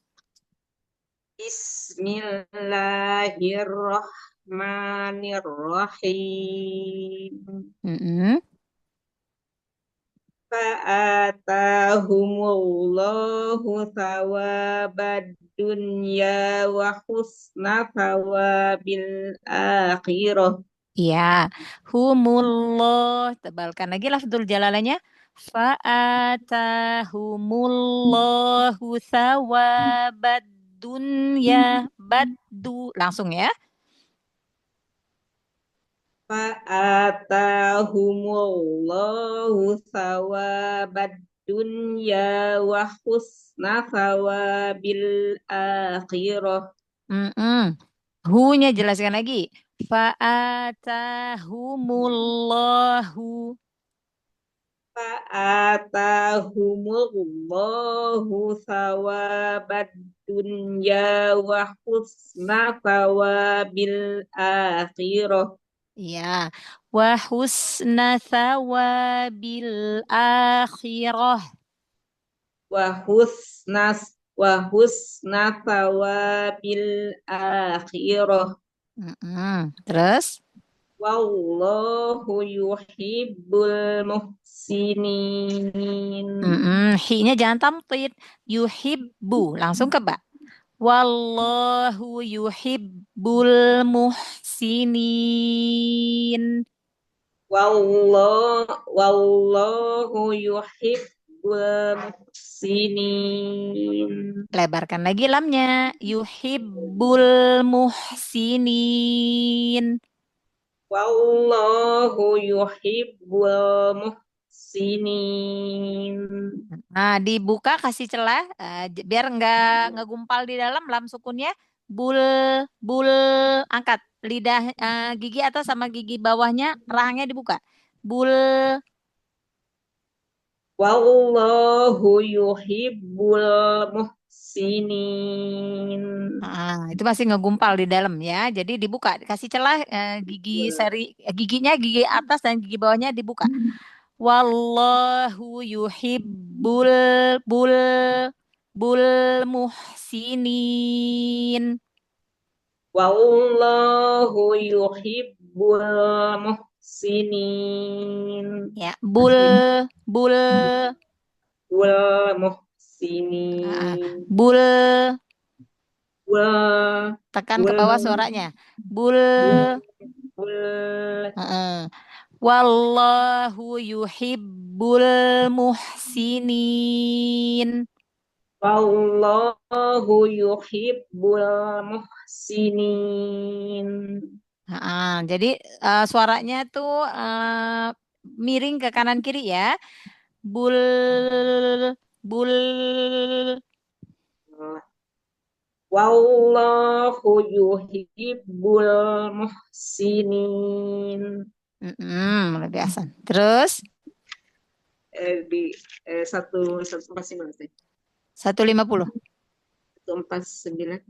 Bismillahirrahmanirrahim. Fa'atahumullahu thawabad dunya wa husna thawabil akhirah. Ya, humullah. Tebalkan lagi lafdzul jalalanya. Fa'atahumullahu thawabad dunya baddu. Langsung ya. Fa'atahumullahu thawabad dunya wa husna thawabil akhirah. Hu-nya jelaskan lagi. Fa'atahumullahu. Fa'atahumullahu thawabad dunya wa husna thawabil akhirah. Ya, wa husna thawabil akhirah. Wa husna thawabil akhirah. Terus? Wallahu yuhibbul muhsinin. Hi-nya jangan tamtid. Yuhibbu. Langsung ke ba. Wallahu yuhibbul muhsinin. Wallahu yuhibbul muhsinin. Lebarkan lagi lamnya. Yuhibbul muhsinin. Wallahu yuhibbul muhsinin. Nah, dibuka kasih celah biar nggak ngegumpal di dalam lam sukunnya. Bul angkat lidah gigi atas sama gigi bawahnya rahangnya dibuka. Bul. Wallahu yuhibbul muhsinin. Itu masih ngegumpal di dalam ya. Jadi dibuka, kasih celah giginya gigi atas dan gigi bawahnya dibuka. Wallahu yuhibbul muhsinin. Wallahu yuhibbul muhsinin. Ya, muhsinin. Tekan ke bawah suaranya. Wallahu yuhibbul muhsinin. Wallahu yuhibbul muhsinin. Jadi suaranya tuh miring ke kanan kiri ya. Wallahu yuhibbul muhsinin. Luar biasa. Terus? Di 149. 150. 149.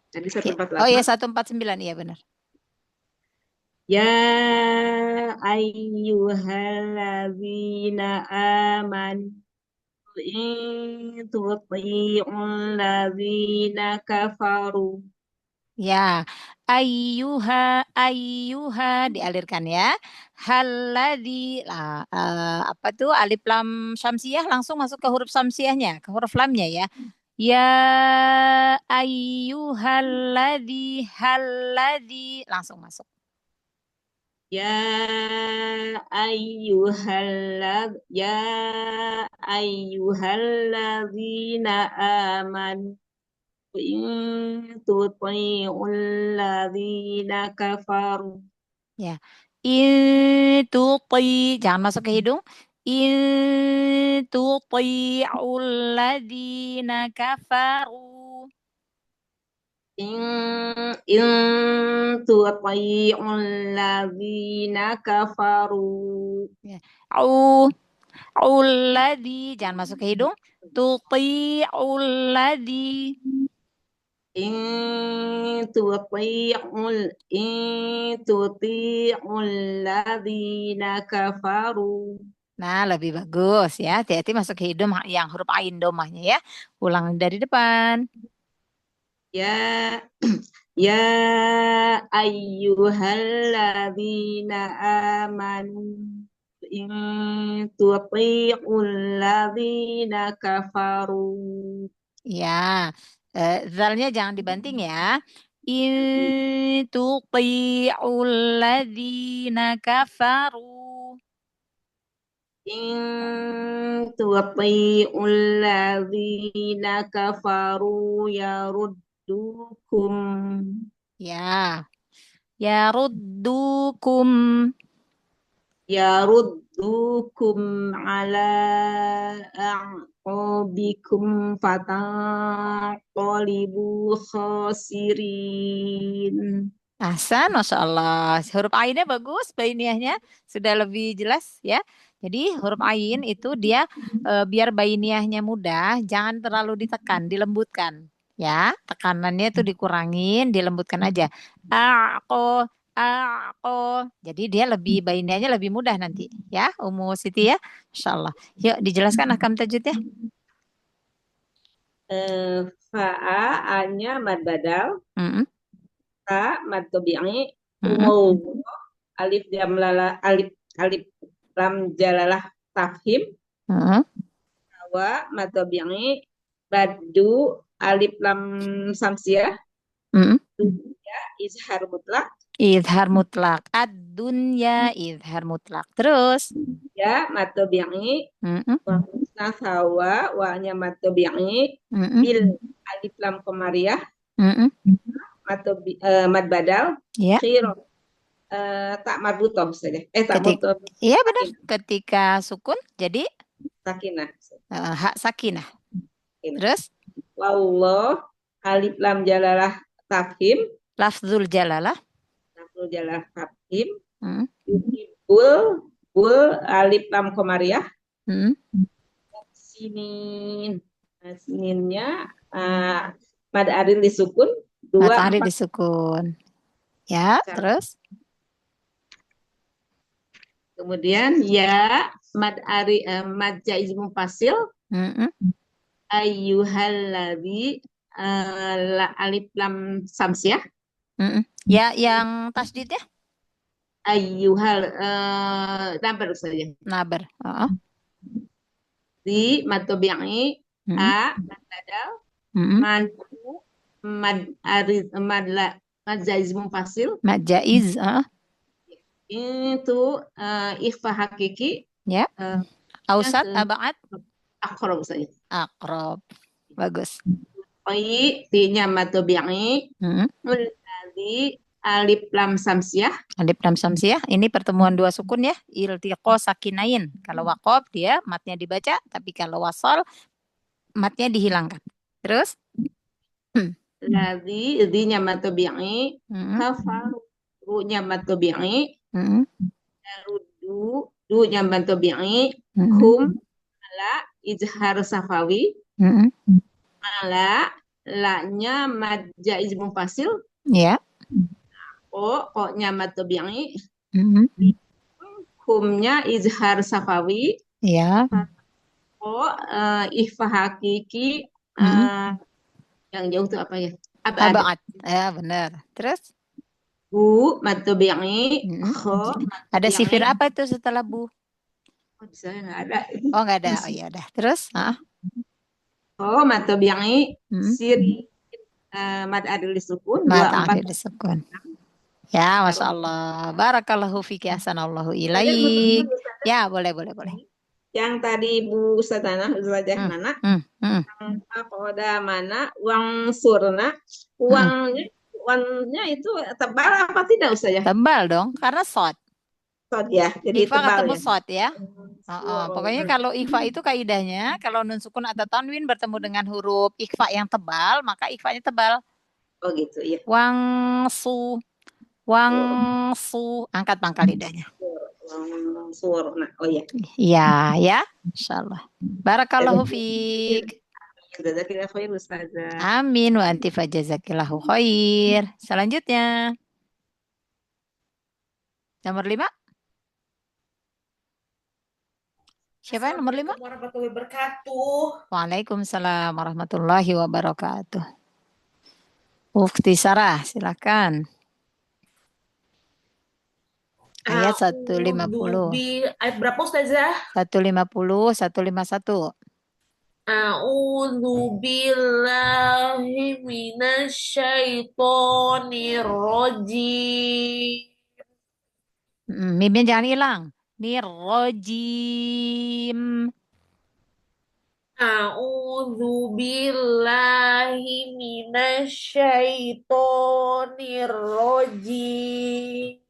Tadi 148. Oh iya 149, iya benar. Ya ayyuhalladzina amanu in tuti'ul ladzina kafaru. Ya, ayyuha dialirkan ya. Halladzi apa tuh alif lam syamsiah langsung masuk ke huruf syamsiahnya, ke huruf lamnya ya. Ya halladzi langsung masuk. Ya ayyuhalladzina amanu in tuti'ul ladzina kafaru. Ya. Jangan masuk ke hidung. Tuti'ul ladzina kafaru. In tuti'ul ladzina kafaru. Ya. Jangan masuk ke hidung. Tuti'ul ladzi. In tuti'ul ladzina kafaru. Nah, lebih bagus ya. Hati-hati masuk ke hidung yang huruf ain domahnya ya. Ulang dari depan. Ya ya ayyuhalladzina amanu in tuti'ul ladzina kafaru. Ya. Zalnya jangan dibanting ya. In tuti'ul ladzina kafaru. In tuti'ul ladzina kafaru yaruddukum. Ya. Yaruddukum. Yaruddukum ala a'qabikum fataqalibu khasirin. Ahsan, Masya Allah. Huruf ainnya bagus, bainiahnya sudah lebih jelas ya. Jadi huruf ain itu dia biar bainiahnya mudah, jangan terlalu ditekan, dilembutkan. Ya, tekanannya itu dikurangin, dilembutkan aja. Ako, ako. Jadi dia lebih bainiahnya lebih mudah nanti. Ya, Ummu Siti ya. Masya Allah. Yuk dijelaskan ahkam tajwidnya. Fa'a A-nya mad badal, Mm-mm, Ta mad tabi'i, mm-mm, Waw alif lam jalalah tafhim, mm-mm, Wa mad tabi'i, Baddu alif lam samsiah, mm-mm. Ya izhar mutlak, Idhar mutlak. Ad-dunya idhar mutlak. Terus. Ya mad tabi'i, Mm-mm, Wa husna sawa, Wa-nya mad tabi'i, mm-mm, Bil alif lam qamariyah, mm-mm. mad badal, Ya, Khiro tak marbutoh saja. Tak ketika marbutoh iya benar. Ketika sukun jadi sakinah. hak sakinah. Sakinah. Terus Wallah alif lam jalalah tafhim, lafzul jalalah. lafzul jalalah tafhim, Mm, bul alif lam qamariyah, mm. sinin. Nah, sininnya mad aril disukun Matahari 2 4 disukun. Ya, terus kemudian ya mad jaiz mufasil, mm-mm, ayyuhalladzi alif lam samsiah, mm-mm. Ya, yang tasdidnya nampar saja nabar. di mad tabi'i, Mm-mm, A mad badal, mm-mm. manfu mad arid mad jaiz munfasil, Mad jaiz. itu ikhfa hakiki, Ya, ausat, ke abaat, akrab saja. akrob. Bagus. Ti-nya mad tabi'i, Mm-mm. Alladzi alif lam samsiah, Alif lam samsiah. Ini pertemuan dua sukun ya. Iltiqo sakinain. Kalau waqaf dia matnya dibaca, tapi kalau wasal matnya dihilangkan. Terus? ladzi nya mad tabi'i, Mm-mm, kafaru ru-nya mad tabi'i, mm-mm, du-nya mad tabi'i, mm-mm, hum ala izhar safawi, mm-mm. ala la-nya mad jaiz munfasil, Ya. O-nya mad tabi'i, Mhm. humnya izhar safawi, Ya. ikhfa hakiki, Mhm. yang jauh itu apa ya? Abad. Abad. Ya, benar. Terus? Bu mad tabi'i, Mhm. kho mad Ada sifir tabi'i. apa itu setelah bu? Bisa nggak ada. Oh, nggak ada. Oh, ya udah. Terus? Mad tabi'i, Mhm. sin mad adil disukun, Mata 24. akhir disukun. Ya, Masya Kalau Allah. Barakallahu fiki ahsanallahu belajar betul-betul ilaik. Ustazah. Ya, boleh, boleh, boleh. Yang tadi Bu Ustazah Hmm, mana? hmm, hmm, Akoda mana? Uang surna. hmm. Uangnya itu tebal apa tidak Ustazah? Tebal dong, karena short. Short ya, jadi Ikhfa tebal ketemu ya. short ya. Sur. Pokoknya kalau ikhfa itu kaidahnya, kalau nun sukun atau tanwin bertemu dengan huruf ikhfa yang tebal, maka ikhfanya tebal. Oh gitu ya. Wangsu, Sur. wangsu, angkat pangkal lidahnya. Sur. Nah, oh ya. Iya, ya, insyaallah. Barakallahu fiik. Jazakallahu khair Ustazah. Amin wa anti fajazakillahu khair. Selanjutnya, nomor 5. Siapa yang nomor 5? Assalamualaikum warahmatullahi wabarakatuh. Waalaikumsalam warahmatullahi wabarakatuh. Ukti Sarah, silakan. Ayat 150. Ayat berapa Ustazah? 150, 151. A'udzu billahi minasyaitonir rajim. Mimnya jangan hilang. Nirrojim. A'udzu billahi minasyaitonir rajim.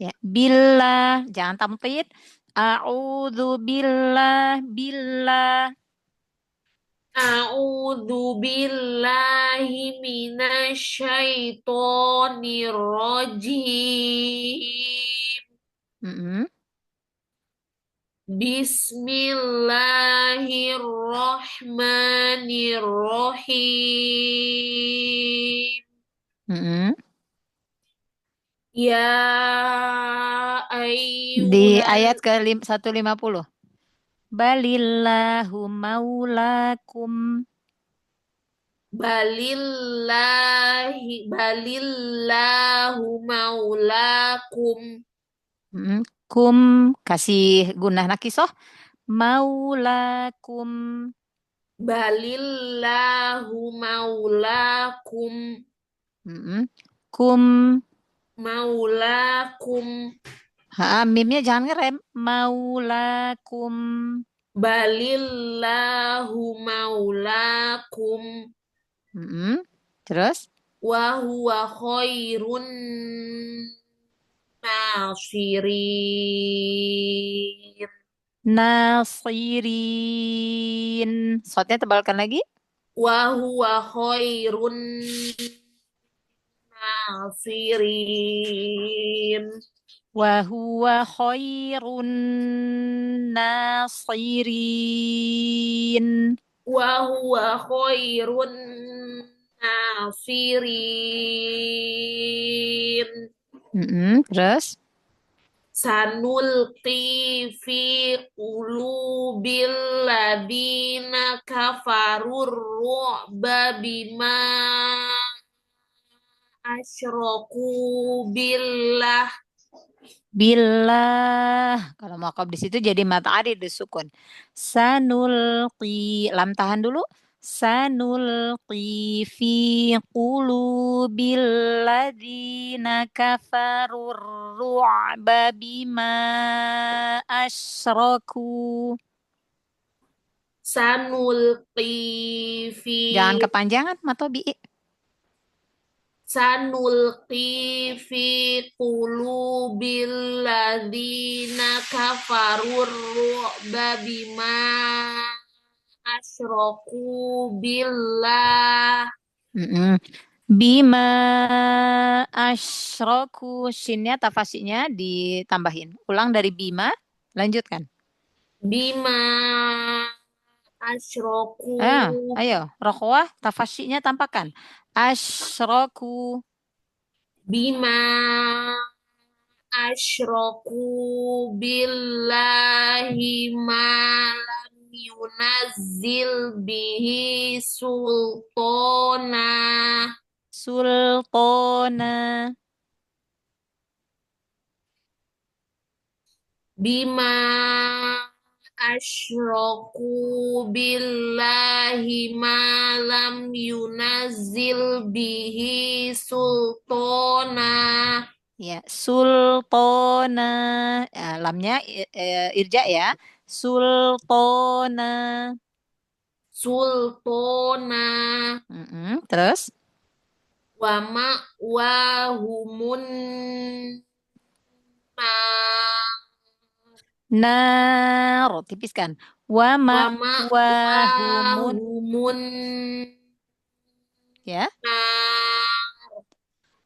Ya, billah, jangan tamtid. A'udzu billah, billah. A'udzu billahi minasyaitonir rajim. Bismillahirrahmanirrahim. Ya Di ayyuhal ayat ke 150. Balillahu maulakum. balillahu maulakum. Kum, kasih gunah nakisoh. Maulakum. Balillahu maulakum. Kum. Maulakum. Mimnya jangan ngerem. Maulakum. Balillahu maulakum. Terus? Wa huwa khairun nasirin. Nasirin. Shotnya tebalkan lagi. Wa huwa khairun nasirin. Wa huwa khairun nasirin. Wa huwa khairun nasirin. Terus? Sanulqi fi qulubil ladina kafarur ru'ba bima asyraku billah. Billah. Kalau maqab di situ jadi mat'ari disukun. Sanulqi. Lam tahan dulu. Sanulqi fi qulubil ladina kafarur ru'ba bima asyraku. Sanulqi fi. Jangan kepanjangan, Matobi. Sanulqi fi qulubil ladina kafarur ru'ba bima asyraku billah. Bima asyraku. Shinnya tafasinya ditambahin. Ulang dari bima, lanjutkan. Bima asyraku. Ayo, rokhwah tafasinya tampakkan. Asyraku. bima asyraku billahi ma lam yunazzil bihi sultana sultana bima asyraku billahi ma lam yunazzil bihi sultana ya sultana lamnya irja ya sultana sultana terus wama wahumun nar tipiskan wama wama wahumun wahumun ya nar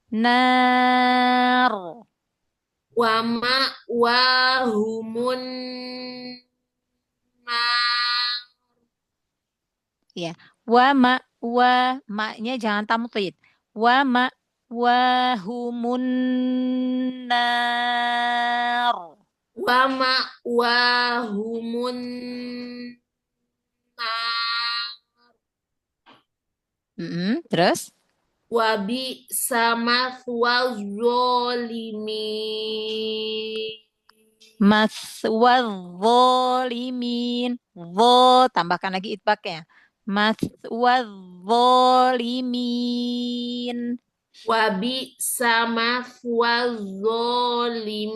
nar wama wahumun nar ya wama wa ma-nya jangan tamtid wama wahumun nar wama wahumun nar terus wabi sama zolimin maswadzolimin tambahkan lagi itbaknya maswadzolimin wabi sama zolimin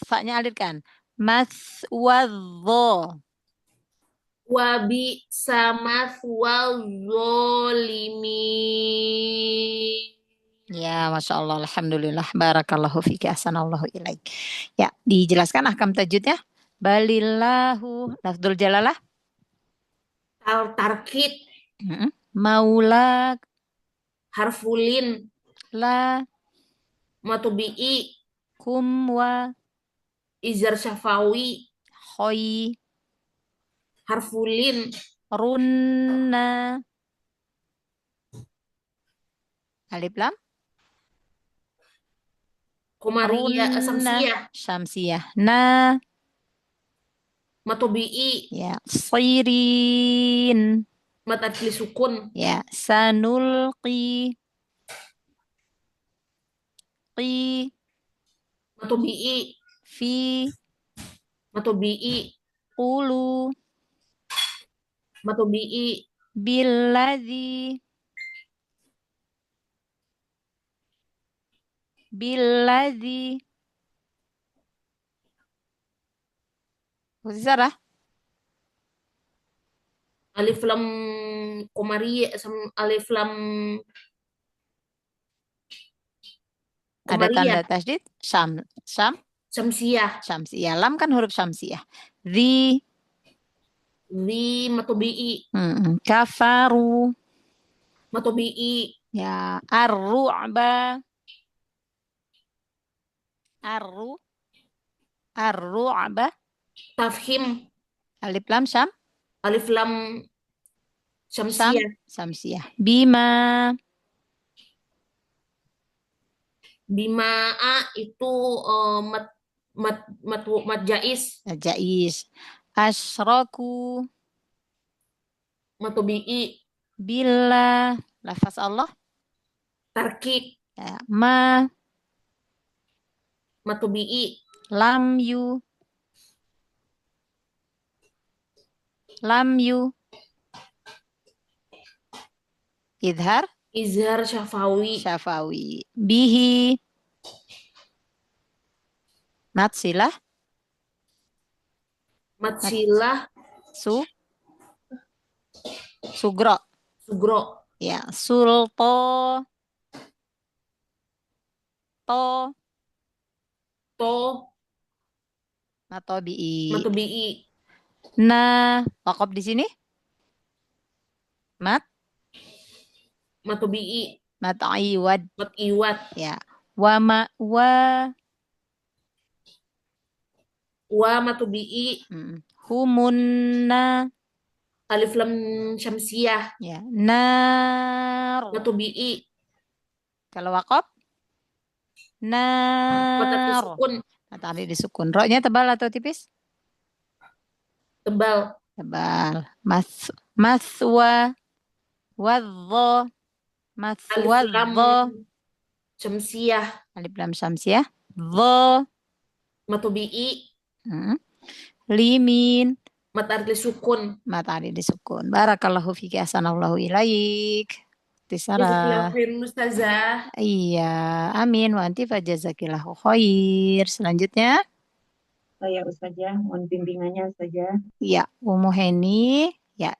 saknya alirkan maswadzo wabi sama zolimin. Ya, Masya Allah, Alhamdulillah, Barakallahu fiki, ahsanallahu ilaik. Ya, dijelaskan ahkam tajwidnya. Balillahu, lafdzul jalalah. Tarkit. Maula. Harfulin. La. Matubi'i. Kumwa. Izar syafawi. Khoi. Harfulin. Runna. Alif lam. Komariya samsiyah. Syamsiyah. Na. Matubi'i. Ya. Sirin. Mat adli sukun. Ya. Sanulqi. Qi. Matubi'i. Fi. Matubi'i. Qulu. Matubi'i. Billadzi. Billadzi. Sarah. Alif lam komariya alif lam Ada tanda tasydid Syamsiyah. Syamsiyah. Lam kan huruf syamsiyah. Zi matubi'i. Kafaru. Matubi'i. Ya, ar-ru'ba. Ar-ru'ba. Tafhim. Alif lam syam. Alif lam syamsiyah. Syamsiyah. Bima. Bima'a itu mat jais. Jais. Asyraku. Matubi'i. Billah. Lafaz Allah. Tarkik. Ya. Ma. Matubi'i. Lam yu. Idhar. Izhar syafawi. Bihi. Matsilah. Sugro. Ya, sulto. Matobi'i. Nah, wakaf di sini? Matubi'i. Mat'iwad. Ya. Wa matubi'i. Humunna. Alif lam syamsiyah. Ya, nar. Matobi'i. Kalau waqaf? Mata Nar. disukun. Tadi disukun. Roknya tebal atau tipis? Tebal. Tebal. Maswa. Wadho. Alif lam Maswadho. syamsiyah. Alif lam syamsiyah. Dho. Matobi'i. Limin. Mata disukun. Matahari disukun. Barakallahu fiki ahsanallahu ilaik. Jazakallahu Tisara. khairan Ustazah. Iya, amin. Wa anti fajazakillahu khair. Selanjutnya. Saya Ustazah, mohon bimbingannya Ustazah. Ya, Umu Heni. Ya,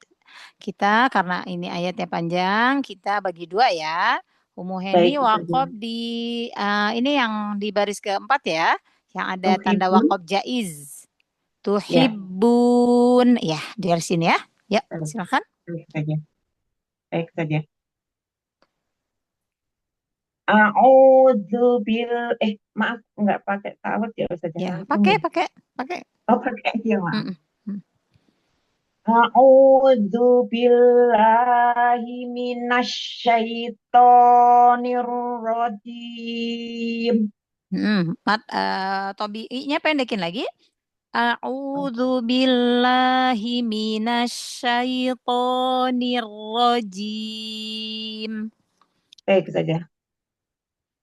kita karena ini ayatnya panjang, kita bagi dua ya. Umu Heni Baik, waqaf Ustazah. di ini yang di baris keempat ya, yang ada tanda Tuhibbun. waqaf jaiz. Ya, Tuhibbun. Ya, dari sini ya. Ya, silakan. baik saja. Baik saja. Maaf, enggak pakai tawat ya Ustazah. Ya, Langsung ya. pakai. Oh, pakai ya, maaf. Mm-mm. A'udzu billahi minasyaitonir rajim. Tobi'inya pendekin lagi. A'udzu billahi minasyaitonir rajim. Baik saja.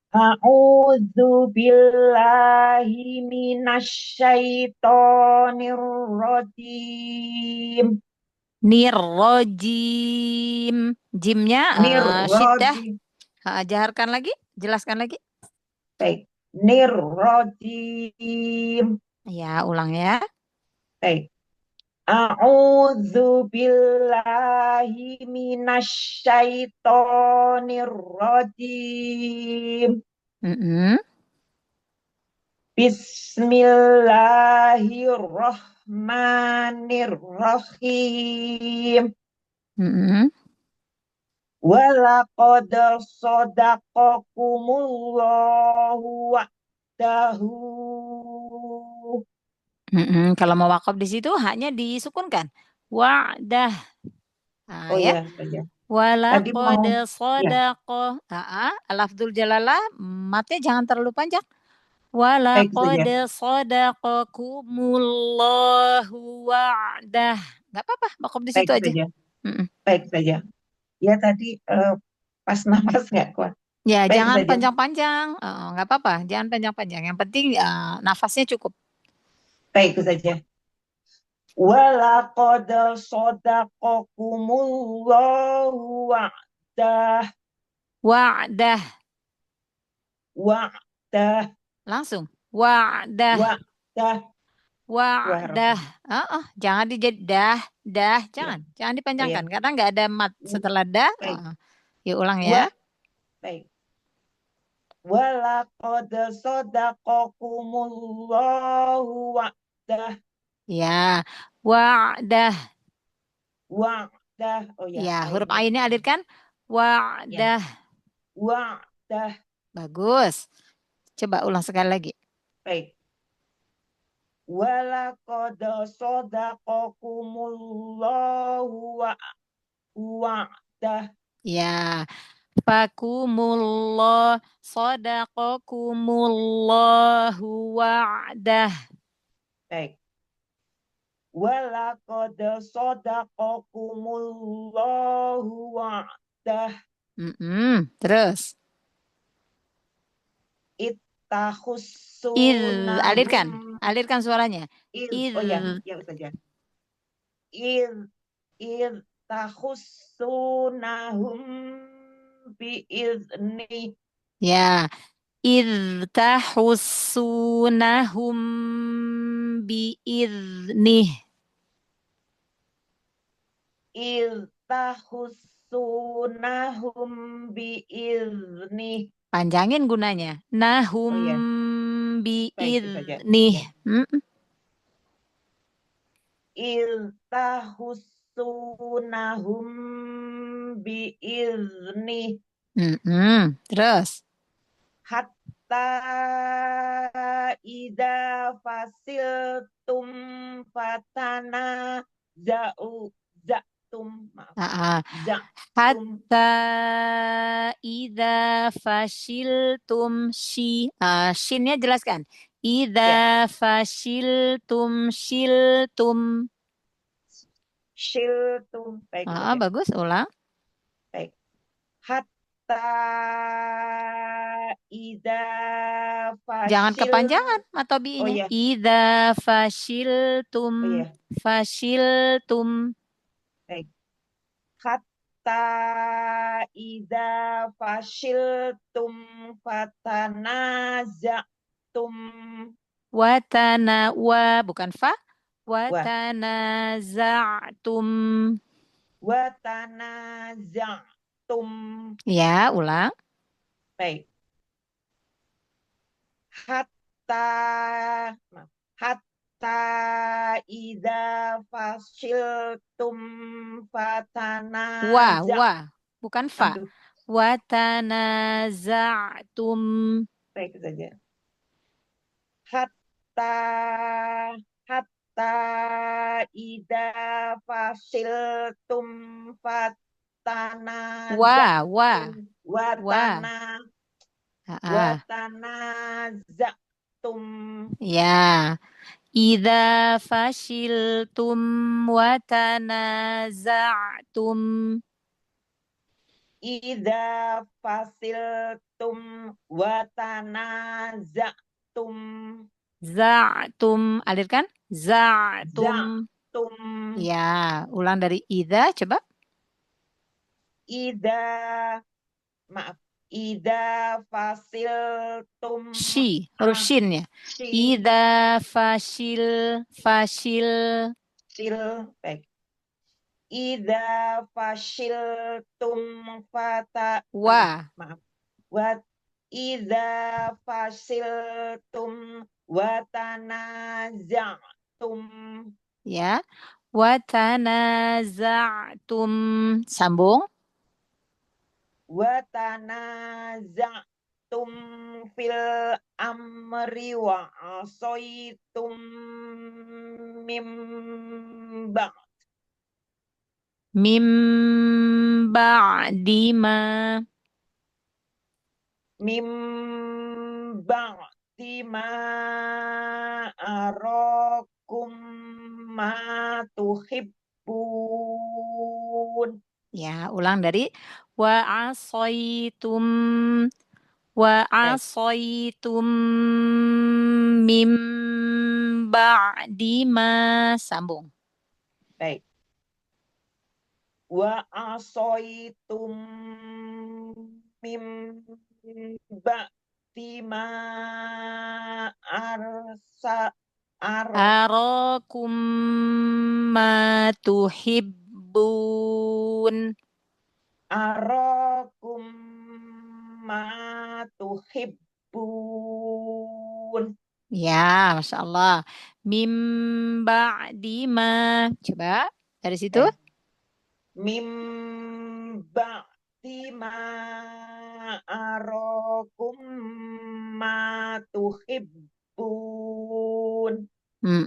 A'udzu billahi minasyaitonir rajim. Nirrojim. Jimnya syiddah. Nirrajim. Jaharkan lagi. Jelaskan lagi. Baik. Nirrajim. Ya, ulang ya. Baik. A'udzu billahi minasyaitonir rajim. Bismillahirrahmanirrahim. Walaqad shadaqakumullahu wa'dahu. Kalau mau wakaf di situ hanya disukunkan. Wa'dah. Oh Ya. ya. Walaqad ya. shadaqo. Lafdzul jalalah matnya jangan terlalu panjang. Baik Walaqad saja. shadaqakumullahu wa'dah. Enggak apa-apa, wakaf di situ Baik aja. saja. Baik saja. Ya tadi pas nafas nggak kuat. Ya, Baik jangan saja. panjang-panjang. Nggak apa-apa, jangan panjang-panjang. Yang penting nafasnya cukup. Baik saja. Walaqad shadaqakumullahu wa'dah. Wa'dah. Wa'dah. Langsung. Wa'dah. Wa'dah. Wa'dah. Jangan dah, jangan. Jangan dipanjangkan karena nggak ada mat setelah dah. Yuk ulang ya. Baik. Walaqad shadaqakumullahu wa'dah. Ya, wa'dah. Wa'dah. Oh ya. Ya, huruf ainnya alirkan. Wa'dah. Wa'dah. Bagus. Coba ulang sekali lagi. Baik. Walaqad shadaqakumullahu wa'dah. Ya. Fakumullah sadaqakumullahu wa'dah. Baik. Walaqad shadaqakumullahu wa'dah. Terus. Alirkan suaranya. Oh ya saja. Tahussunahum bi'izni. Ya. Tahussunahum bi'izni. Tahussunahum bi'izni. Panjangin gunanya. Nahum bi'izni. Tahussunahum bi'izni. Terus. Hatta idza fasiltum fatana maaf. Hatta Za'tum. idza fashiltum shinnya jelaskan. Ya, Idza fashiltum shiltum. shiltum. Baik saja. Bagus, ulang. Baik. Hatta idza Jangan fashil. kepanjangan Oh matobi'inya. ya, Idza oh fashiltum ya. fashiltum. Baik. Hatta idza fashiltum fatanaza'tum. Bukan fa. Wa Watanaza'tum. watanaza'tum. Ya, ulang. Baik. Hatta hatta idza fashiltum fatanaza'tum. Bukan fa. Aduh, Watanaza'tum. baik saja. Hatta idza fashiltum fatanaza'tum watanaza'tum. Ya. Idza fashiltum watanaza'tum. Idza fasiltum watanaza'tum. Za'tum. Alirkan. Za'tum. Za'tum. Ya, ulang dari idza coba. Idza fasiltum Huruf shinnya. Idza fasil. Baik. Idza fashiltum idza fashiltum watanaza'tum. Ya. Watanaza'tum. Sambung. Watanaza'tum fil amri wa asaitum mim ba'di ma arakum ma tuhibbun. Ya, ulang dari wa asaitum mim ba'di ma. Sambung. Baik. Wa asaitum mim ba'di ma arakum ma tuhibbun. Arakum ma tuhibbun. Ya, Masya Allah. Mim ba'di ma. Coba dari situ. Mim ba'di ma arakum ma tuhibbun.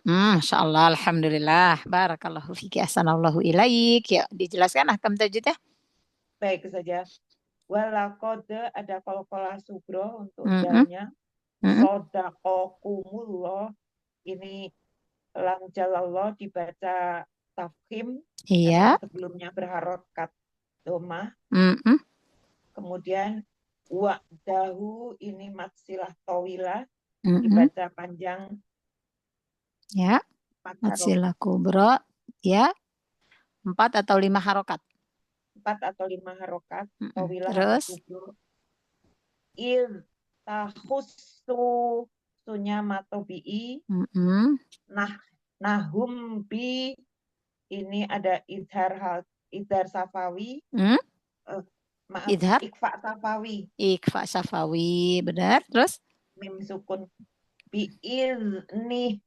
Masya Allah, Alhamdulillah. Barakallahu fiki, ahsanallahu ilaik. Ya, dijelaskan ahkam tajwidnya. Baik saja. Walaqad ada qalqalah sugro untuk dalnya. Shadaqakumullah. Ini lam jalallah dibaca tafkhim. Iya. Sebelumnya berharokat domah. Kemudian wa'dahu ini matsilah tawilah dibaca panjang. Ya. Matsilah kubro. Ya. 4 atau 5 harokat. 4 atau 5 harokat. Tawilah. Terus. Tahussu sunya matobi'i. Nahum bi ini ada idhar safawi. Ikfa safawi. Benar. Terus mim sukun bi izni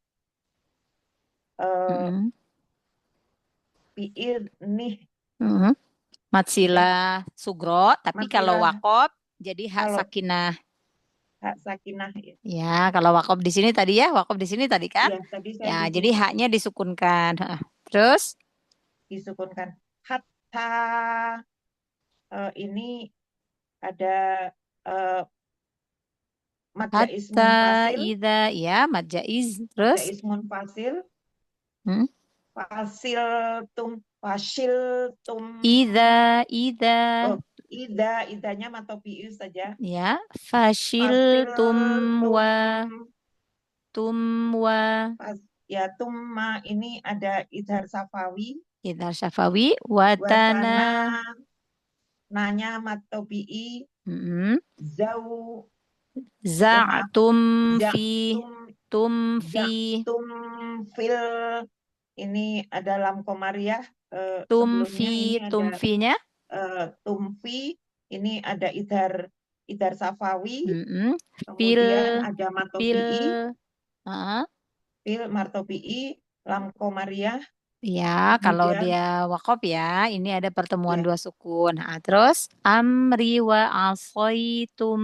matsilah sugro, tapi kalau waqaf jadi hak sakinah. Hak sakinah ya. Ya, kalau waqaf di sini tadi ya, waqaf di sini tadi kan? Ya, tadi ya, jadi haknya disukunkan. Terus disukunkan. ta ini ada mad jaiz Hatta munfasil, idza ya mad jaiz terus jaiz munfasil, hmm? fasil tum Idza oh, idanya matopiu saja. ya Fasil fashiltum wa ya tumma ini ada idhar safawi, idhar syafawi watana nanya matopi'i, mm-mm. zau Za'tum tum fi tum fil ini ada lam komariah, sebelumnya ini ada tumfinya tumfi, ini ada idhar safawi, mm-mm. kemudian ada matopi'i, fil martopi'i, lam komariah. ya kalau Kemudian dia wakof ya ini ada pertemuan ya, dua sukun. Nah, terus amri wa asaitum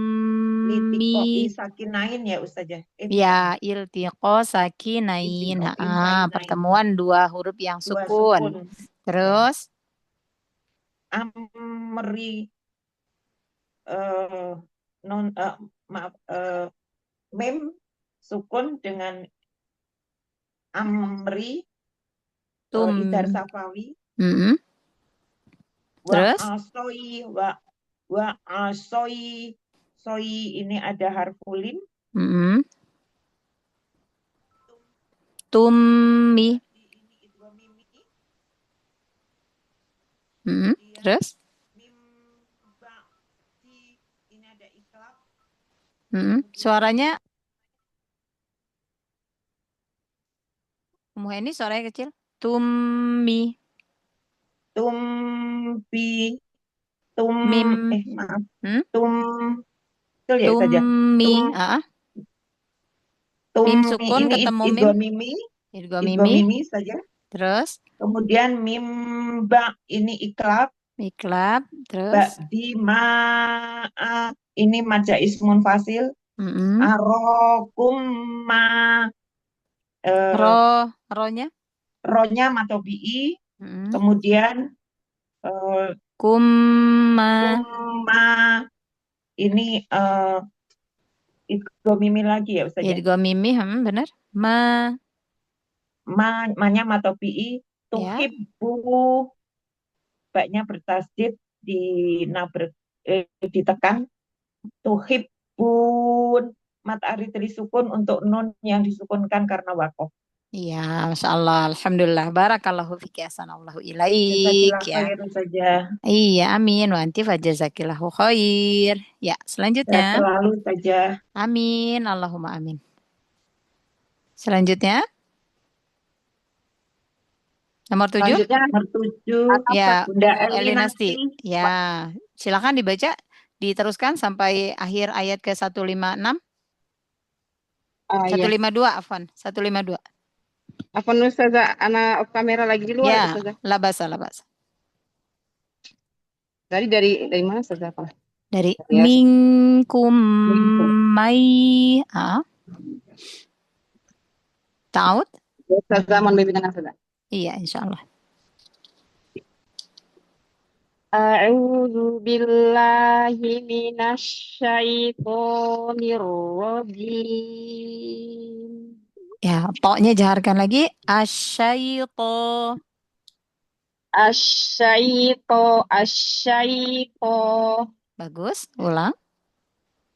litiqo'i mi sakinain ya Ustazah. ya iltiqo sakinain. Iltiqo'in sakinain. Pertemuan dua huruf yang Dua sukun. sukun. Terus amri mem sukun dengan amri idhar safawi. Terus wa asoi soi ini ada harfulin. Tummi. Terus ini ada iklab. Suaranya ini suaranya kecil. Tummi. Tumbi. Mim. Maaf. Betul ya saja. Mim sukun ini ketemu mim. Idghamimi saja. Terus kemudian mim ba ini iklab. Terus di ma ini mad jaiz munfasil. Arokum ma ronya matobi'i. Kemudian kumma ini idghamimi lagi ya Ustaz. Idghamimi benar. Ma-nya matobi'i, tuhibbu baknya bertasdid ditekan, tuhibbun mat aritri sukun untuk nun yang disukunkan karena wakof. Iya, Masya Allah, Alhamdulillah, Barakallahu fiki asanallahu ilaik ya. Saja. Iya, amin. Wa anti fajazakillahu khair. Ya, selanjutnya. Selalu saja. Amin, Allahumma amin. Selanjutnya. Nomor 7. Selanjutnya nomor 7. Ya, Bunda Elinasti. Ya, silakan dibaca, diteruskan sampai akhir ayat ke 156. 152, afwan. 152. Afwan Ustazah, anak off kamera lagi di luar ya, Ustazah. labasa. Dari mana Ustazah? Dari minkum mai Ta'ud? Ustazah, mohon bimbingan Ustazah. Iya, insyaallah. A'udzu billahi minasy syaithanir rajim. Ya, to-nya jaharkan lagi. Asyaito. Bagus, ulang.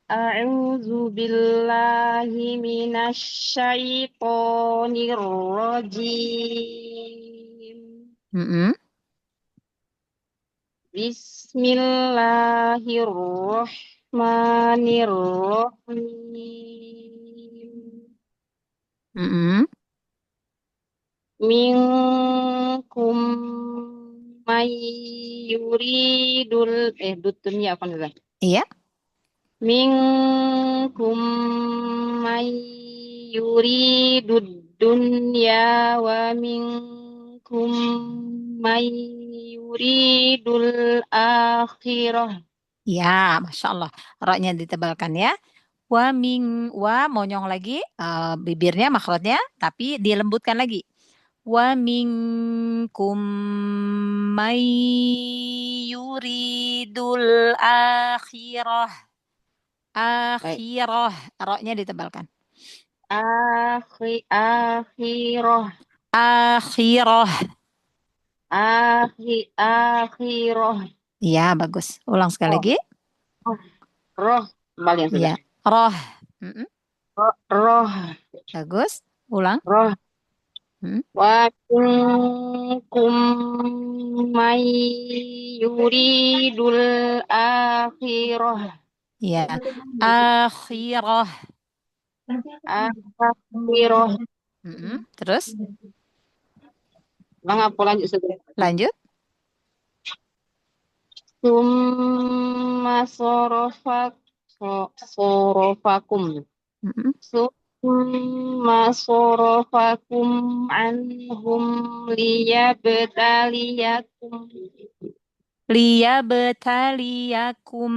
A'udzu billahi minasy syaithanir rajim. Bismillahirrahmanirrahim. Minkum may yuridul dutunnya apa nih? Iya. Minkum may yuridud dunya wa minkum may yuridul akhirah. Ya, Masya Allah. Ra-nya ditebalkan ya. Wa monyong lagi bibirnya, makhrajnya, tapi dilembutkan lagi. wa minkum may yuridul akhirah. Baik. Akhirah, roknya ditebalkan. Akhirah. Akhirah. Akhirah. Ya, bagus. Ulang sekali Oh, lagi. roh. Kembali yang sudah. Ya, roh. Mm-mm. Roh. Bagus. Ulang. Roh. Wa minkum may yuridul akhirah. Ya, akhirah. Akhirah. Terus Bang, apa lanjut saja? lanjut. Summa sorofakum. Summa sorofakum anhum liyabtaliyakum. Liyabtaliyakum.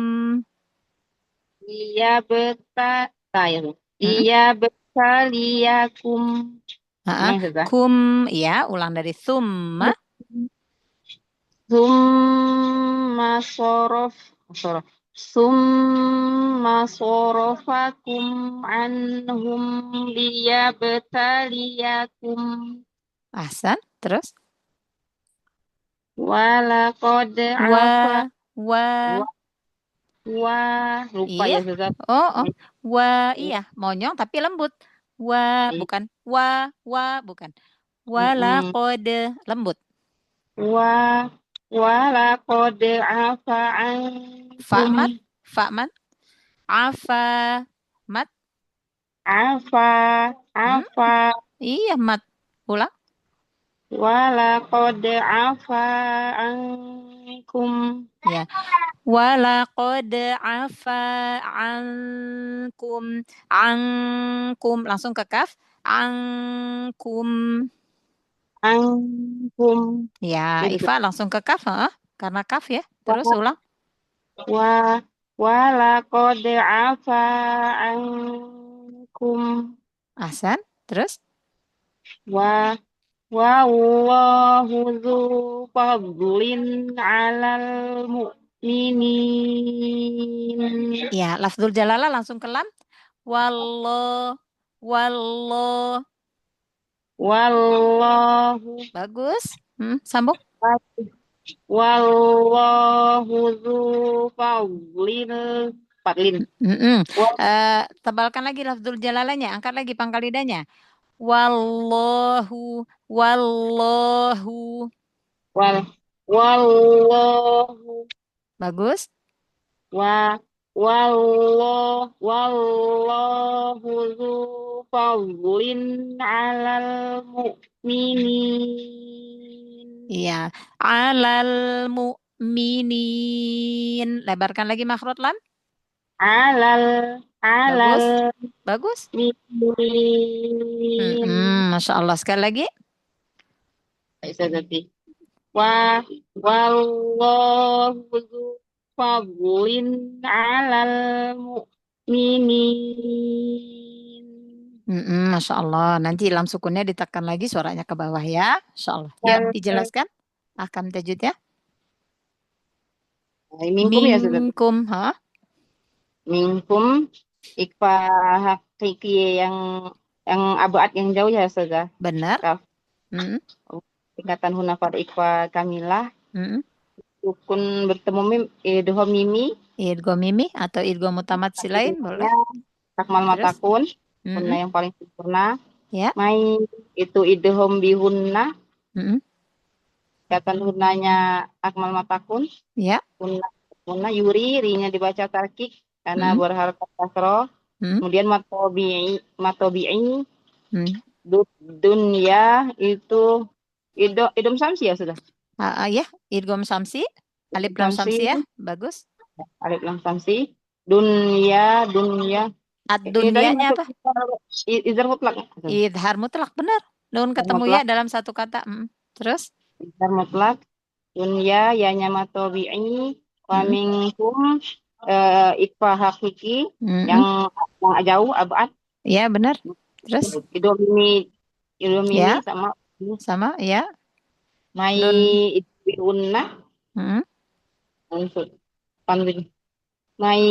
Liyabtaliyakum. Kum, ya, ulang dari summa. Summa sorofakum anhum liyabtaliyakum. Ahsan, terus. Walaqad afa. Lupa iya. ya Ustaz. Iya, monyong tapi lembut. Bukan bukan. Walaqad lembut. Walaqad afa ankum. Fa'mat. Afa. Mat. Afa. Iya, mat. Ulang. Walaqad afa ankum. Ya. Walaqad afa ankum. Ankum. Langsung ke kaf. Ankum. Ya, Ifa langsung ke kaf. Karena kaf ya. Terus ulang. Walaqad afa ankum. Ahsan. Terus. Wallahu dzu fadlin 'alal mu'minin. Ya, lafzul jalalah langsung ke lam. Wallahu. Bagus. Sambung. Wallahu dzu fadlin. Tebalkan lagi lafzul jalalahnya, angkat lagi pangkal lidahnya. Wallahu. Bagus. Wallahu dzu fadlin 'alal mu'minin. Iya, 'alal mu'minin. Lebarkan lagi makhraj lam. Bagus. Masya Allah. Sekali lagi. Wallahu dzu fadlin 'alal mu'minin. Masya Allah. Nanti lam sukunnya ditekan lagi suaranya ke bawah ya. Masya Allah. Ya, dijelaskan. Ahkam tajwid ya. Minkum ya sudah. Minkum. Ikfa hakiki yang abaat yang jauh ya sudah. Benar. Tingkatan hunafar ikfa kamilah. Sukun bertemu mim idgham mimi. Idgham mimi atau idgham mutamatsil lain boleh. Akmal matakun. Hunna yang paling sempurna. Ya. Mai itu idgham bihunna. Tingkatan hunnanya akmal matakun. Ya. Hunna yuri, rinya dibaca tarkik karena berharakat kasroh. Kemudian matobi'i dunya itu idom samsi ya sudah. Ya, idgham samsi, alif lam samsi ya, bagus. Alif lam samsi, dunya. Ad-dunyanya apa? Izhar mutlak benar. Nun ketemu ya dalam satu kata. Terus? Izhar mutlak, dunya yanya matobi'i, wa minkum ikfa hakiki yang jauh abad. Ya benar. Terus idomimi ya. sama Sama ya. Mai Nun. itbiunna. Hmm. Unsur. Panwin. Mai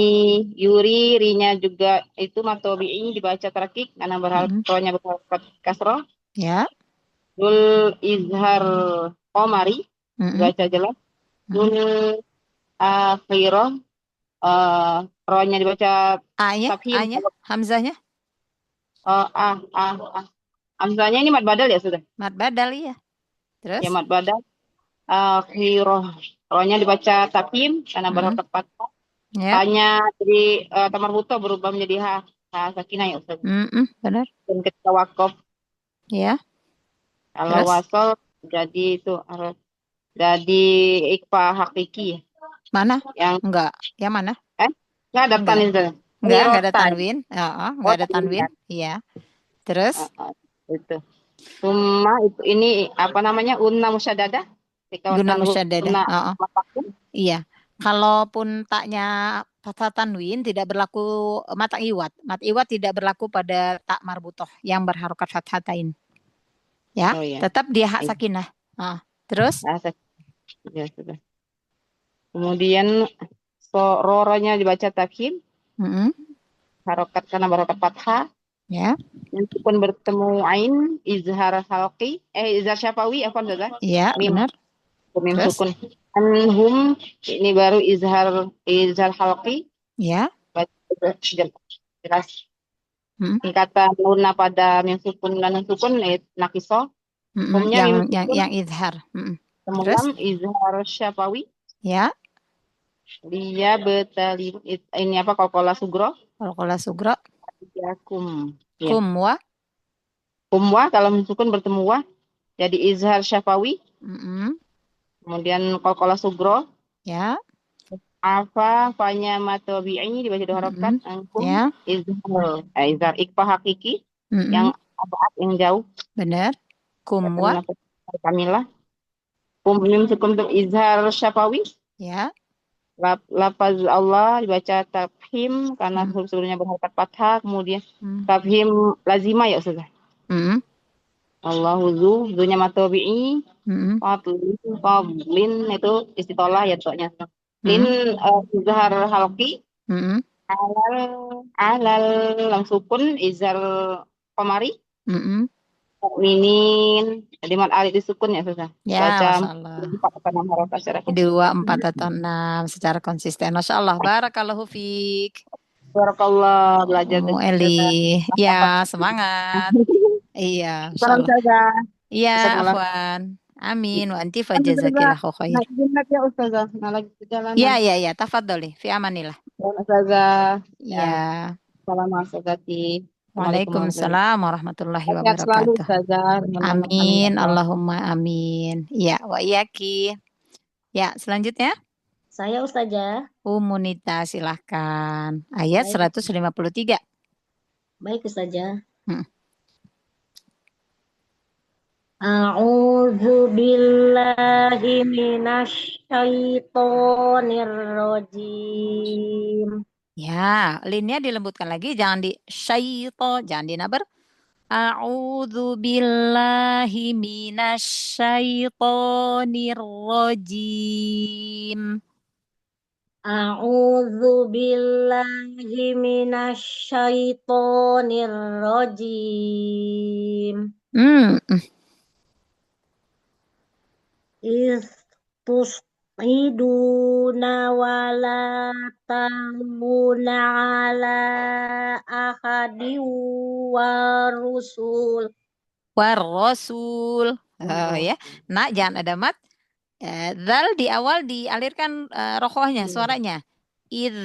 yuri, rinya juga itu matobi'i dibaca tarakik karena rohnya berharokat kasroh. Ya. Dul izhar komari dibaca jelas. Dul akhirah rohnya dibaca A-nya, tafhim. A-nya, hamzahnya. Hamzahnya ini mad badal ya sudah. Mad badal ya. Terus? Ya mad badal. Akhirah rohnya dibaca tafhim karena berharokat fathah. Ya. Hanya jadi tamar buto berubah menjadi ha sakinah ya Ustaz. Benar. Dan ketika wakaf Ya. kalau Terus? wasol jadi itu harus jadi ikfa hakiki. Mana? Yang enggak. Yang mana? Enggak ada tanwin. Enggak ada tanwin. Enggak ada tanwin. Iya. Terus? Itu. Cuma itu ini apa namanya? Unna musyaddadah. Guna musyaddadah. Iya. Kalaupun taknya fathah tanwin tidak berlaku mata iwat. Mat iwat tidak berlaku pada tak marbutoh yang berharokat fathatain. Ya, tetap dia hak sakinah. Terus? Ya sudah. Kemudian roronya dibaca tafhim. Harokat karena berharokat fathah. Ya. Meskipun bertemu ain izhar halqi, izhar syafawi apa saja? Iya, benar. Mim sukun. Anhum ini baru izhar halqi. Ya. Jelas. Kata nuna pada mim sukun dan nun sukun nakiso. Yang izhar. Terus izhar syafawi. Ya. Dia betali ini apa qalqalah sugro? Qalqalah sugro. Kumwa kalau sukun bertemu wa jadi izhar syafawi. Kemudian qalqalah sugro. Ya. Fanya matobi'i dibaca dua harokat. Ya. Izhar ikfa hakiki yang abad yang jauh. Benar. Kumwa. Kamilah. Mim sukun untuk izhar syafawi. Ya. Lafaz Allah dibaca tafhim karena huruf sebelumnya berharokat fathah, kemudian tafhim lazima ya Ustazah. Allahu zunya matobi'i. Fablin itu istitolah ya soalnya. Lin izhar halqi. Alal langsukun izhar komari. Minin jadi mat alif disukun ya Ustazah. Ya, baca 2, 4 atau 6 secara konsisten. Masya Allah. Barakallahu fiik. Barakallah belajar Eli. Ya, semangat. Iya, Salam Ustazah. Iya, afwan. Amin wa anti fajazakillahu khair. Ya Ustazah, lagi perjalanan. Ya, tafadholi fi amanillah. Ustazah. Ya. Assalamualaikum. Waalaikumsalam warahmatullahi wabarakatuh. Amin, Allahumma amin. Ya, wa iyaki. Ya, selanjutnya. Saya Ustazah. Umunita silahkan. Ayat 153. Baik Ustazah. A'udzu billahi minasy syaithanir rajim. Ya, linnya dilembutkan lagi, jangan di syaito, jangan dinabar. A'udzu billahi minasy syaithanir rajim. A'udzu billahi minasy syaithanir rajim. Iduna wala taluna ala ahadi warusul. Ya. Nah, jangan ada mat. Zal di awal dialirkan rokohnya, suaranya. Id.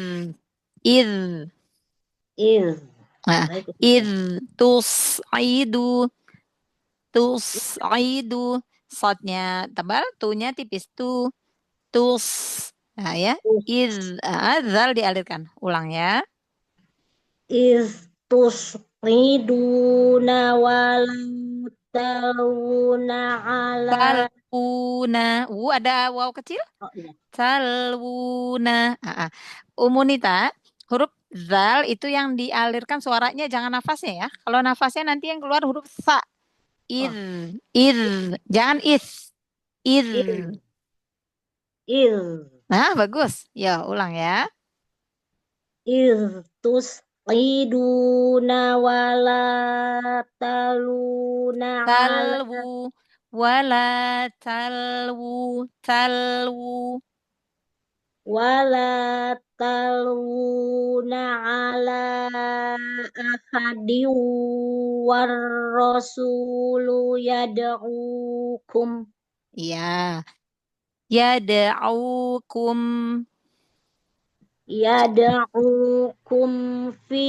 Tusaidu. Sotnya tebal, tunya tipis. Tus. Nah ya. Zal dialirkan. Ulang ya. Tusriduna wala taluna ala. Taluna. Ada waw kecil? Taluna. Umunita, huruf zal itu yang dialirkan suaranya, jangan nafasnya ya. Kalau nafasnya nanti yang keluar huruf sa. id, Oh, id, jangan is, id. iz, iz, Nah, bagus. Ya, ulang ya. iz tusqiduna wala taluna ala Talwu, wala talwu, talwu. wala taluna ala ahadi war rasulu yad'ukum Ya, yada'ukum. yad'ukum fi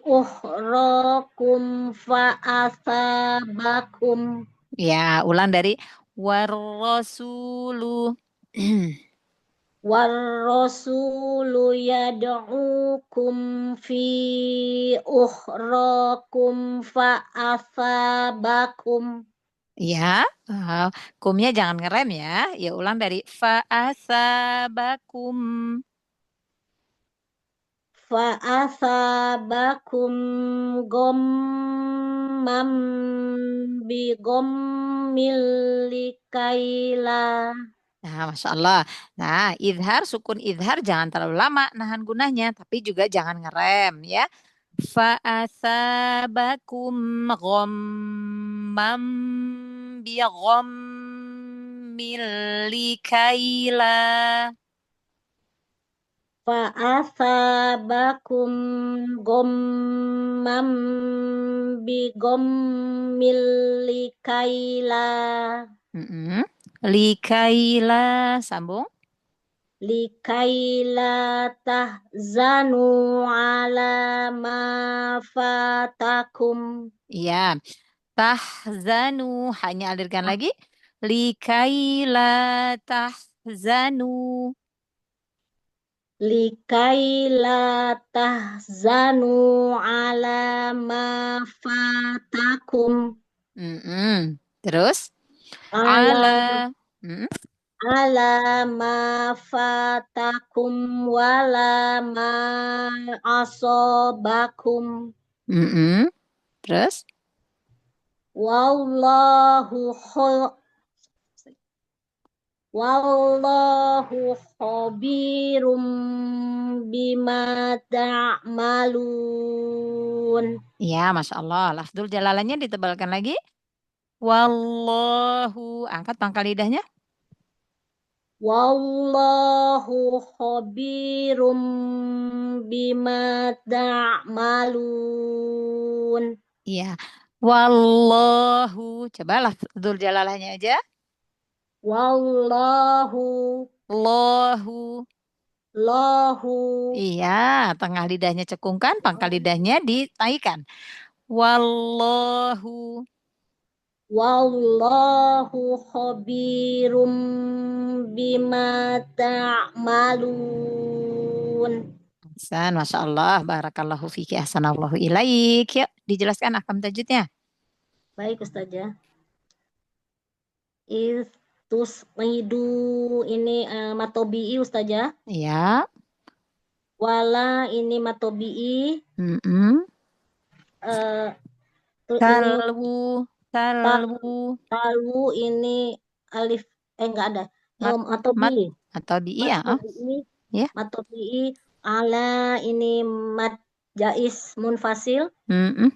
ukhrakum fa'asabakum Ya, ulang dari warrasulu. war rasulu yad'ukum fi ukhrakum fa'asabakum Ya, kumnya jangan ngerem ya. Ya, ulang dari fa'asabakum. fa'asabakum gommam bi gommil likaila Nah, Masya Allah. Nah, sukun idhar jangan terlalu lama nahan gunanya, tapi juga jangan ngerem ya. Fa'asabakum ghammam bi ghammil likaila. fa'asabakum gommam bi gommil likaila Mm-mm. Likaila, sambung. likaila tahzanu ala ma fatakum Iya, tahzanu hanya alirkan lagi. Likaila tahzanu. likaila tahzanu ala ma fatakum Mm-mm. Terus ala ala. Mm-mm. ala ma fatakum wala ma asobakum Mm-mm. Terus wallahu kho- wallahu khabirum bima ta'malun ya, Masya Allah. Lafzul jalalannya ditebalkan lagi. Wallahu. Angkat pangkal lidahnya. wallahu khabirum bima ta'malun Iya. Wallahu. Coba lafzul jalalahnya aja. wallahu Allahu. lahu Iya, tengah lidahnya cekungkan, pangkal lidahnya ditaikkan. Wallahu. wallahu khabirum bima ta'malun Ahsan, Masya Allah. Barakallahu fiki ahsanallahu ilaik. Yuk, dijelaskan ahkam tajwidnya. baik Ustazah tusqidu ini matobi'i Ustazah Ya. wala ini matobi'i Mm-mm. ini Talwu. Talwu. talu ini alif enggak ada matobi'i Atau di iya. Ya. matobi'i ala ini mat jais munfasil Mm-mm.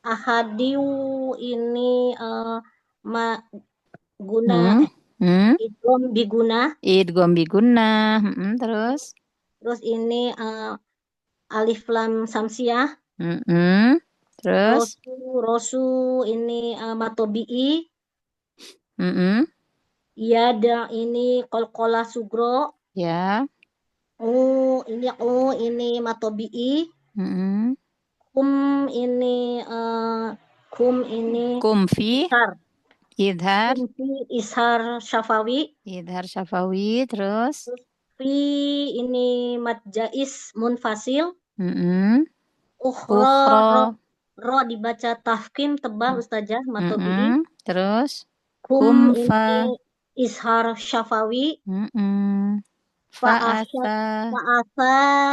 ahadiu ini guna idgham biguna Idgham biguna. Terus ini alif lam samsiah terus rosu ini matobi'i yada ini qalqalah sugro ya. ini matobi'i kum ini kumfi idhar ishar syafawi terus fi ini mad jais munfasil ukhra ro dibaca tafkim tebal Ustazah matobi'i terus kum ini ishar syafawi fa'asa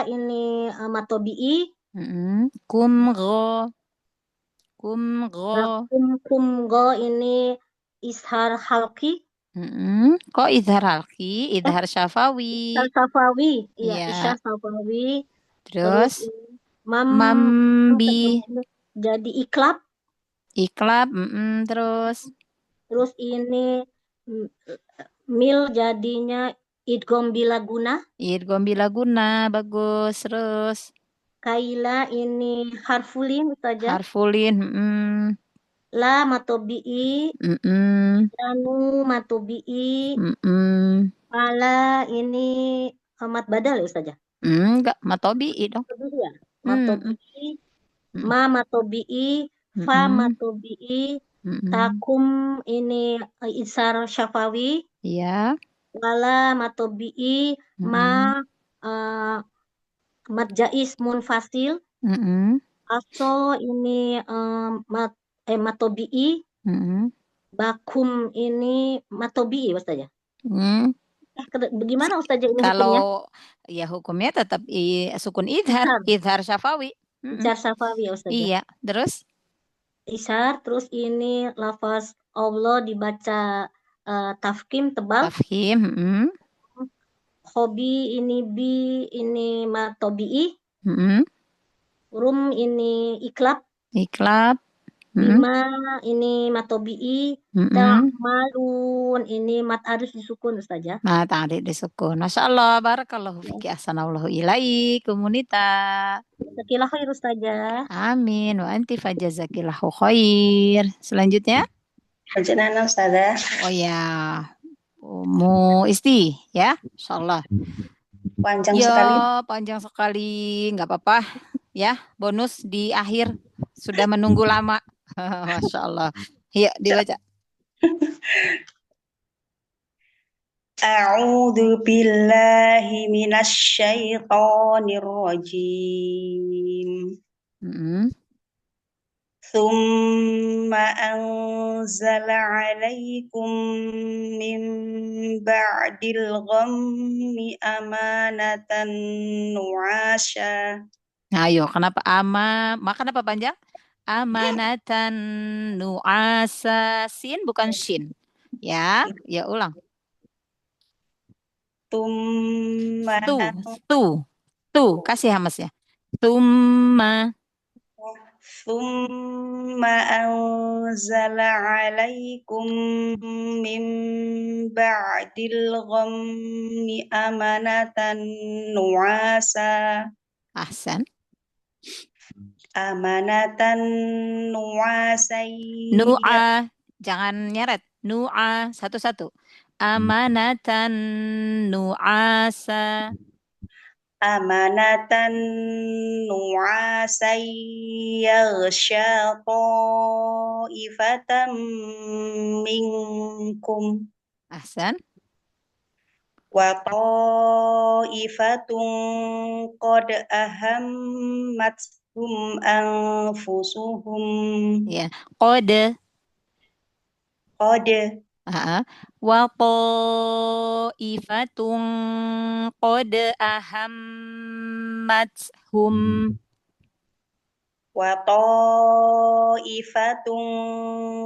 ini matobi'i Kum go. Kum go ini ishar halki. Kok idhar halki, idhar syafawi. Ishar safawi. Iya, Iya. ishar safawi. Terus mam mambi. Jadi iklab. Iklab, terus ini mil jadinya idgham bilaguna. idgham bilaguna, bagus. Terus Kaila ini harfulin Ustazah. harfulin, La matobi'i. Lanu matobi'i. Ala ini mat badal ya Ustazah? Enggak, matobi'i dong. Ya? Matobi'i. Ma matobi'i. Fa matobi'i. Takum ini isar syafawi. Iya. Wala matobi'i. Ma mat jais munfasil. Aso ini matobi'i. Bakum ini matobi'i Ustazah. Bagaimana Ustazah ini hukumnya? Kalau ya hukumnya tetap sukun idhar syafawi. Ishar syafawi Ustazah. Iya, terus ishar, terus ini lafaz Allah dibaca tafkim tebal. Tafkhim, Hobi ini bi ini matobi'i. Rum ini iklab. Iklab. Bima ini matobi'i. Ta'malun ini mat arif disukun Ustazah. Mat arif disukun. Masya Allah, barakallahu fiki, ahsanallahu ilaik, komunita. Jazakillah khair Ustazah. Amin, wa anti fajazakillahu khair. Selanjutnya? Selanjutnya Ustazah. Oh ya, Mu Isti, ya, insyaallah. Panjang sekali. Panjang sekali, nggak apa-apa, ya. Bonus di akhir, sudah menunggu lama. Masya Allah. Iya, dibaca. A'udzu billahi minasy syaithanir rajim. Tsumma anzala 'alaikum min ba'dil ghammi amanatan nu'asya. Ayo, kenapa kenapa panjang? Amanatan nu'asa, sin bukan shin. Ya, ulang. Tu, kasih hamasnya. Tsumma anzala 'alaikum min ba'dil ghammi amanatan nu'asa. Ahsan. Amanatan nu'asai. Nu'a, jangan nyeret. Nu'a, satu-satu. Amanatan nu'asa. Amanatan nu'asai yaghsha ta'ifatan minkum. Ahsan. Wa ta'ifatun qad ahammathum anfusuhum. Ya, qad. Wa ta'ifatun qad ahammathum. Wa ta'ifatun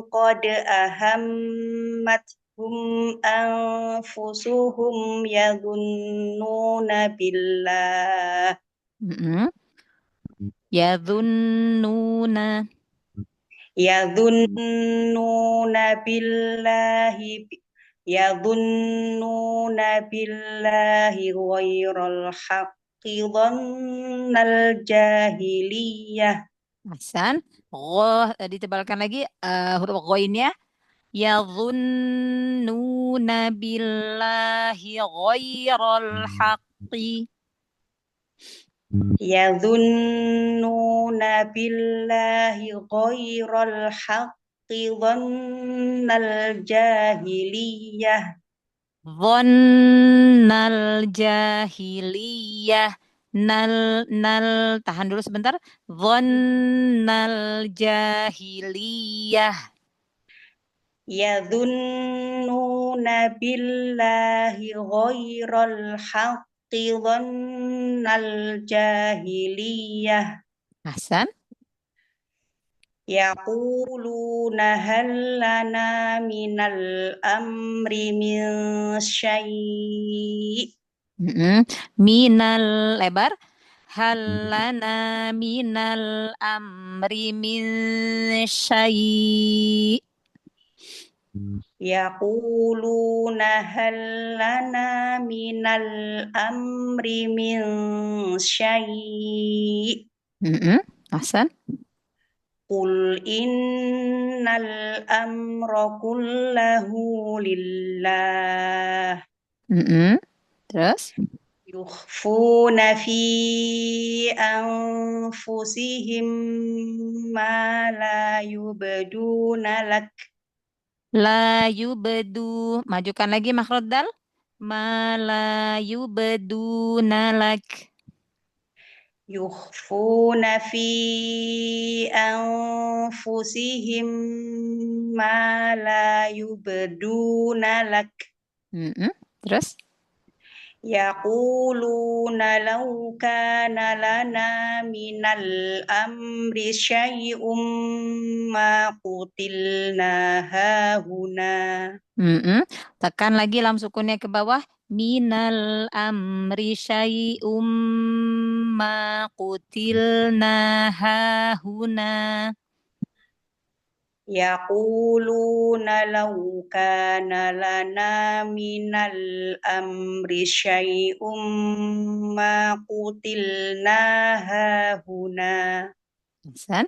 qad ahammathum anfusuhum yadhunnuna billah. Yadhunnuna billahi ghairal haqqi dhannal jahiliyah. Ahsan. Ditebalkan lagi huruf ghainnya. Yadhunnuna billahi ghairal haqqi. Yadhunnuna billahi ghairal haqqi dhannal jahiliyah. Dhannal jahiliyah. Nal, tahan dulu sebentar. Dhannal jahiliyah. Yadhunnuna billahi ghairal haqqi dhannal jahiliyah. Ahsan. Yaquluna hal lana minal amri min syai'. Minal lebar. Hal lana minal amri min syai'. Yaquluna hal lana minal amri min syai'. Ahsan. Qul innal amra kullahu lillah. Terus? Yukhfuna fi anfusihim ma la yubduna lak. La yubdu. Majukan lagi makhraj dal. Ma la yubduna lak. Yukhfuna fi anfusihim ma la yubduna lak. Terus? Yaquluna law kana lana minal amri syai'um ma qutilna hahuna. Tekan lagi lam sukunnya ke bawah. Minal amri syai'um ma qutilna hahuna. Yaquluna law kana lana minal amri syai'um ma qutilna hahuna. Ahsan.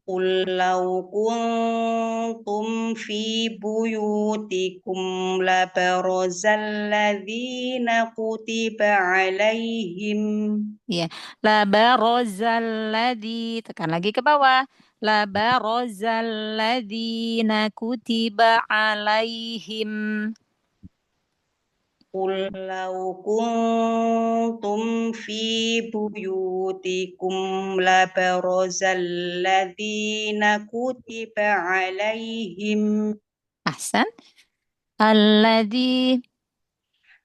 Qul law kuntum fi buyutikum labarazal ladzina kutiba alaihim. Iya. Labarazal ladzi. Tekan lagi ke bawah. Labarazal ladzina kutiba alaihim. Qul law kuntum fi buyutikum labarazal ladzina kutiba alaihim. Ahsan. Alladzi.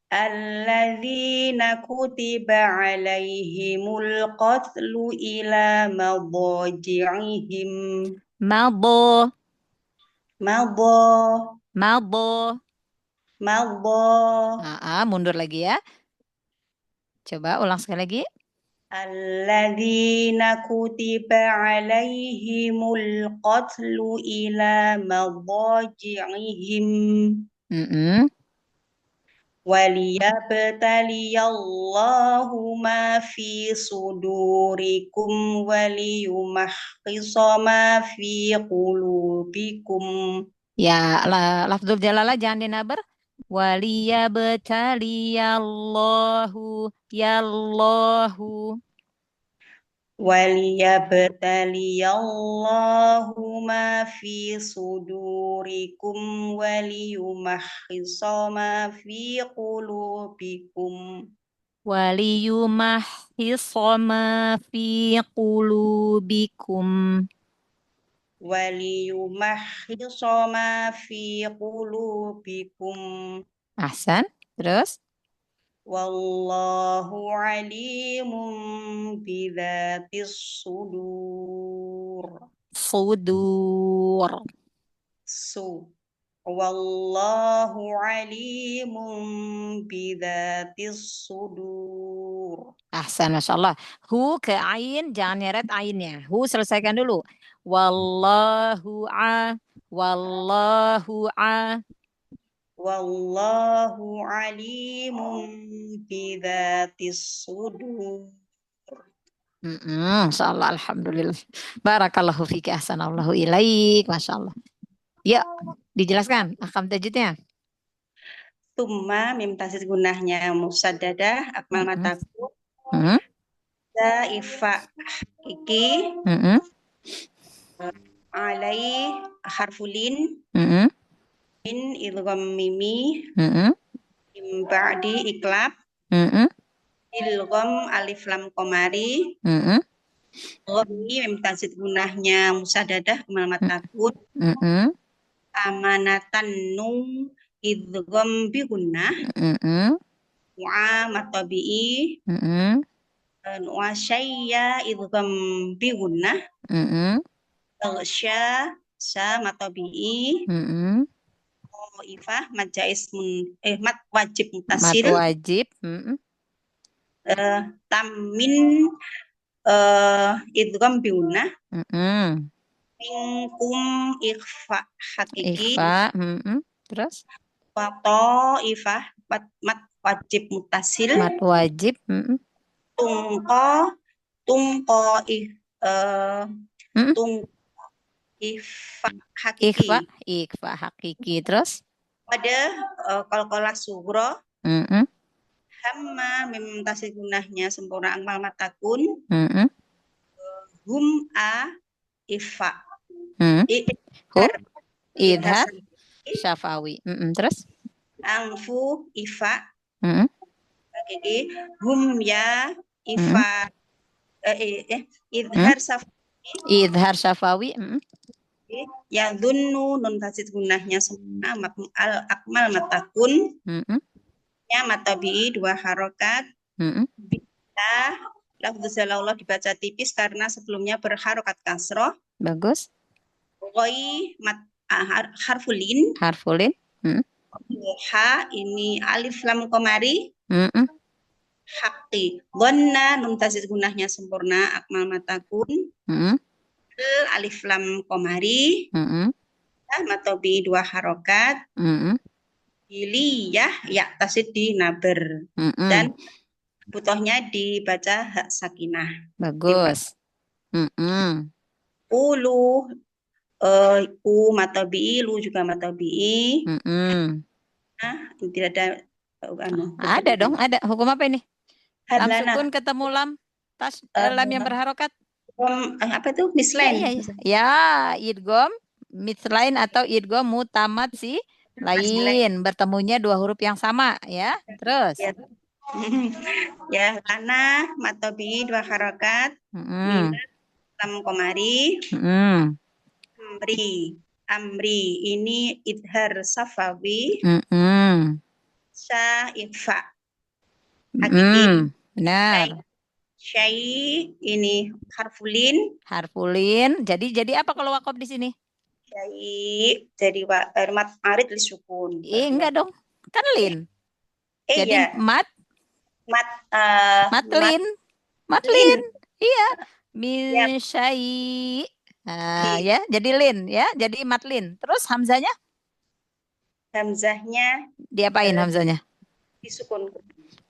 Alladzina kutiba alaihimul qatlu ila madaji'ihim. Mado. Mado. Mado. Mado. Mundur lagi ya. Coba ulang sekali lagi. Alladzina kutiba alaihimul qatlu ila madaji'ihim. Waliyabtaliyallahu ma fi sudurikum waliyumahqisa ma fi qulubikum. Ya, lafzul jalalah jangan dinabar. Waliyabtaliyallahu yallahu. Waliyabtaliyallahu ma fi sudurikum waliyumahhisa ma fi qulubikum. Waliyumahhisa ma fi qulubikum. Waliyumahhisa ma fi qulubikum. Ahsan. Terus? Wallahu alimun bidzatis sudur. Sudur. Wallahu alimun bidzatis sudur. Ahsan, Masya Allah. Hu ke ain, jangan nyeret ainnya. Hu selesaikan dulu. Wallahu a. Wallahu a. Wallahu alimun bidzatis sudur. Masya Allah, alhamdulillah. Barakallahu fiki, ahsanallahu ilaik. Masya Allah. Ya, dijelaskan akam tajwidnya. Tumma mim tasis gunahnya musaddadah akmal mataku. Ifa iki. Alai harfulin. Min idgham mimi. Min ba'di iklab. Ilgham alif lam komari. Ghammi mim tasid gunahnya musaddadah akmal matakun. Amanatan nun idgham bi gunnah. Wa matabi'i. Nuasyaya idgham bi gunnah. Taghsya sa mad tabi'i. Ifah mad jaiz mad wajib Mat mutasil. wajib. Tamin idgham bi gunnah. Minkum ikhfa hakiki. Ikhfa. Terus? Wato ifah mad wajib mutasil. Mat wajib. Tungko ikhfa hakiki. Ikhfa hakiki. Terus? Pada qalqalah sughra. Hamma mim tasil gunahnya sempurna akmal matakun. Hum a ikhfa. Idhar syafawi. Terus? Angfu ikhfa. Hum ya ikhfa. Idhar syafawi. Idhar syafawi. Ya dhunnu nun tasil gunahnya sempurna akmal matakun. Ya matabi 2 harokat. Bila lafdz Allah dibaca tipis karena sebelumnya berharokat kasroh. Bagus. Ghoi harfulin. Harfulin. Ha ini alif lam komari. Hakti. Dhanna nun tasil gunahnya sempurna akmal matakun. Alif lam komari. Matabi 2 harokat. Iliyah ya tasid di naber. Dan butohnya dibaca hak sakinah. Bagus. Ulu matabi, lu juga matabi. Tidak ada ada dong, ada. Hukum apa ini? Lam hadlana. sukun ketemu lam lam yang berharokat. Apa itu? Mislain. Ya, idgham mislain atau idgham mutamat si lain, bertemunya 2 huruf yang sama, ya. Terus? Ya, lana matabi 2 harokat. Lam komari. Amri ini idhar safawi. Sa ikhfa hakiki. Benar. Syai ini harfulin. Harfulin. Jadi apa kalau wakof di sini? Syai jadi mat arid li sukun. Enggak dong. Kan lin. Jadi ya. Matlin. Iya. Min syai. Ya, jadi lin ya. Jadi matlin. Terus hamzanya? Hamzahnya diapain hamzanya? Disukunkan.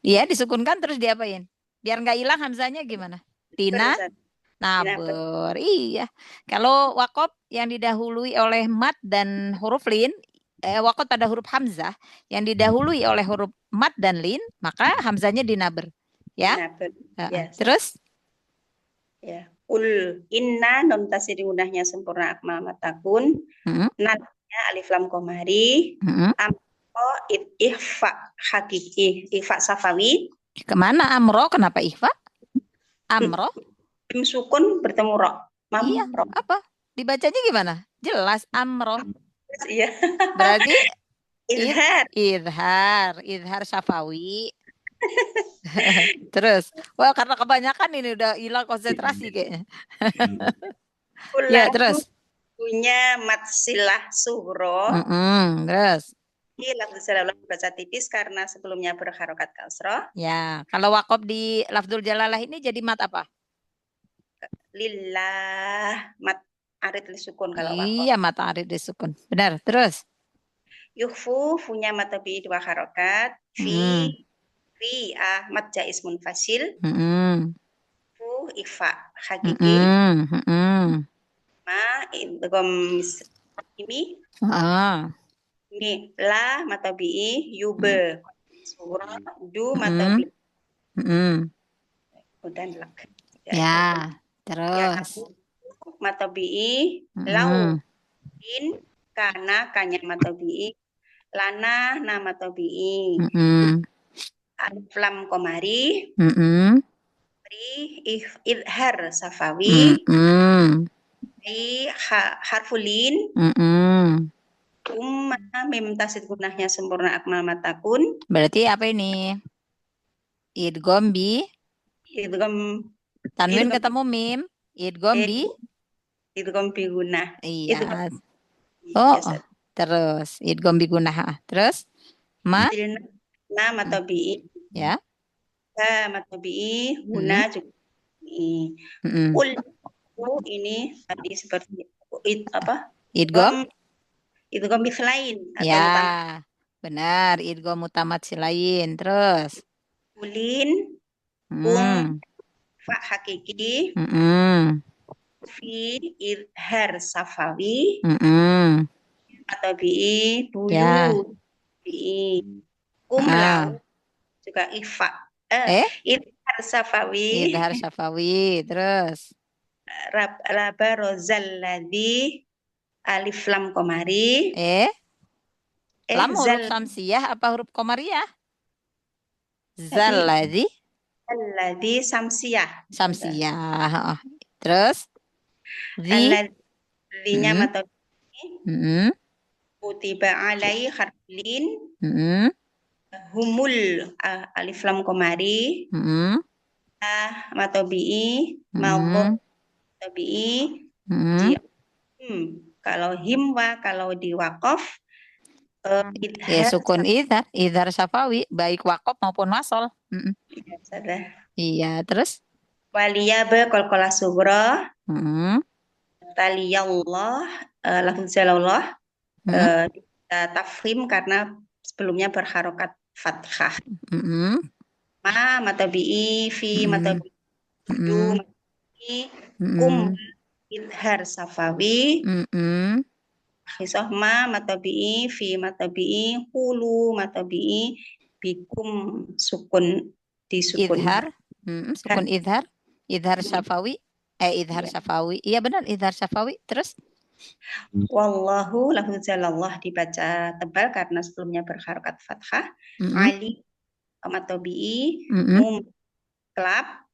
Iya, disukunkan terus diapain? Biar nggak hilang hamzanya gimana? Tina nabur. Iya. Kalau wakof yang didahului oleh mat dan huruf lin, wakof pada huruf hamzah yang didahului oleh huruf mat dan lin, maka hamzanya dinaber. Ya. Yes. Terus? Ya. Ul inna non tasiri gunahnya sempurna akmal matakun. Nannya alif lam komari. Amro ikhfa hakiki. Ikhfa safawi. Kemana amro? Kenapa ikhfa? Amro? Sukun bertemu ro. Iya. Apa? Dibacanya gimana? Jelas amro. Iya. Berarti idhar. Idhar syafawi. Terus, wah karena kebanyakan ini udah hilang konsentrasi kayaknya. Ya terus. Punya matsilah sughra. Terus. Lafdul jalalah baca tipis karena sebelumnya berharokat kasroh. Ya, kalau wakof di lafdul jalalah ini jadi mat apa? Lillah, mat arid lisukun kalau wakof. Iya, mat arid lisukun. Benar. Terus. Yuhfu punya matabi 2 harokat. Fi mat jaiz munfasil. Fu ikhfa hakiki. Ma idgham ini. Ini la matabi yube surah du matabi. Dan lak. Ya, terus. Matabi lau in kana kanya matabi lana na matabi. Alif lam komari. Idhar safawi. Harfulin. Mim tasid gunahnya sempurna akmal matakun. Berarti apa ini? Idgham bi idgham Tanwin idgham ketemu mim. Idgham bi. idgham bi gunnah. Idgham Iya. Oh, biasa. terus idgham bi gunnah. Terus ma Na matobi'i. ya. Ha matobi'i. Huna juga. Ul ini tadi seperti apa? Idgham. Idgham mithlain atau Ya. Benar, idgham mutamat silain. Terus ulin fa hakiki fi idhar safawi atau bi buyu bi lau juga ifa idhar safawi terus raba rozal ladhi alif lam komari lam huruf samsiyah apa huruf komariah? Zalladhi samsiyah. Terus Linya mata kutiba alai harflin humul alif lam komari matobi'i mauqof tabi'i kalau himwa kalau di waqaf sukun idhar syafawi baik waqaf maupun wasol. Iya, terus waliyaba qalqalah sughra taliyallah lafz jalallah tafkhim karena sebelumnya berharokat fathah. Ma matabi'i fi matabi'i kum idhar safawi khisah ma matabi'i fi matabi'i hulu matabi'i bikum sukun di sukun idhar sukun idhar syafawi idhar syafawi. Iya benar idhar syafawi. Terus wallahu lafz jalallah dibaca tebal karena sebelumnya berharokat fathah. Ali matabi'i klab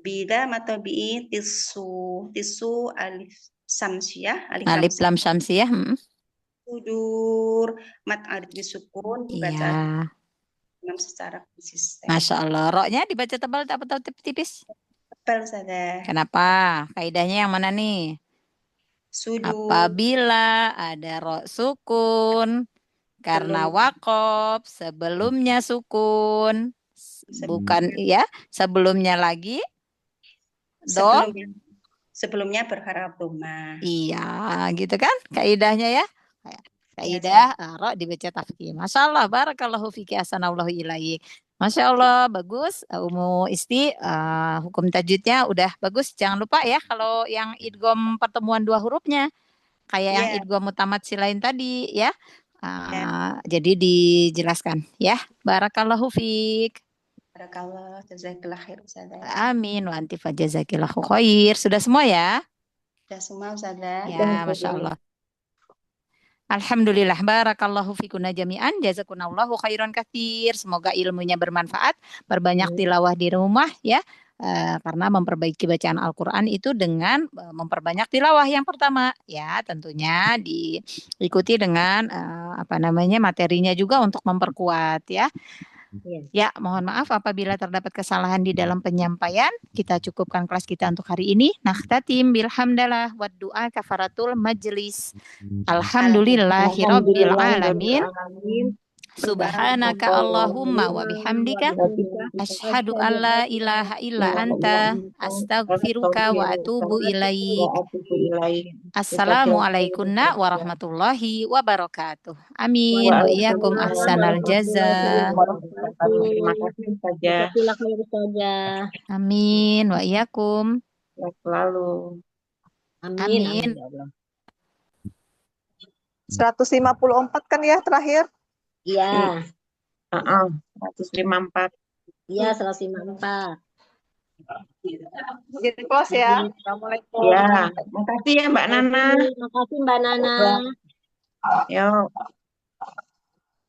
bida matabi'i tisu alif samsiyah alif lam samsiyah sudur mat alif disukun dibaca secara konsisten. Masya Allah. Roknya dibaca tebal atau tipis? Tebal saja. Kenapa? Kaidahnya yang mana nih? Sudur. Apabila ada rok sukun karena waqaf sebelumnya sukun bukan ya sebelumnya lagi sebelumnya berharap doma. Iya, gitu kan kaidahnya ya. Kaidah rok dibaca tafkhim. Masya Allah, barakallahu fiki hasanallahu ilaik. Masya Allah, bagus. Umu Isti, hukum tajwidnya udah bagus. Jangan lupa ya kalau yang idgham pertemuan dua hurufnya. Kayak yang idgham mutamat silain tadi ya. Jadi dijelaskan ya. Barakallahu fik. Barakallah, jazakillah khair Ustazah. Amin wa anti fa jazakillahu khair. Sudah semua ya? Sudah semua Ustazah. Ya, Masya Allah. Alhamdulillah, barakallahu fikuna jami'an, jazakunallahu khairan katsir. Semoga ilmunya bermanfaat, berbanyak tilawah di rumah ya. Karena memperbaiki bacaan Al-Qur'an itu dengan memperbanyak tilawah yang pertama ya, tentunya diikuti dengan materinya juga untuk memperkuat ya. Ya, mohon maaf apabila terdapat kesalahan di dalam penyampaian. Kita cukupkan kelas kita untuk hari ini. Nakhtatim bilhamdalah wa du'a kafaratul majlis. Alhamdulillahirabbil alamin. Subhanaka Allahumma wa bihamdika asyhadu an la ilaha illa anta astaghfiruka wa atubu ilaik. Assalamualaikum warahmatullahi wabarakatuh. Amin wa iyyakum ahsanal jaza. Terima kasih saja. Amin wa iyyakum. Selalu. Amin. 154 kan ya terakhir? Iya. 154. Iya, 154. Jadi close ya. Assalamualaikum. Ya, makasih ya Mbak Nana. Makasih Mbak Nana. Yuk.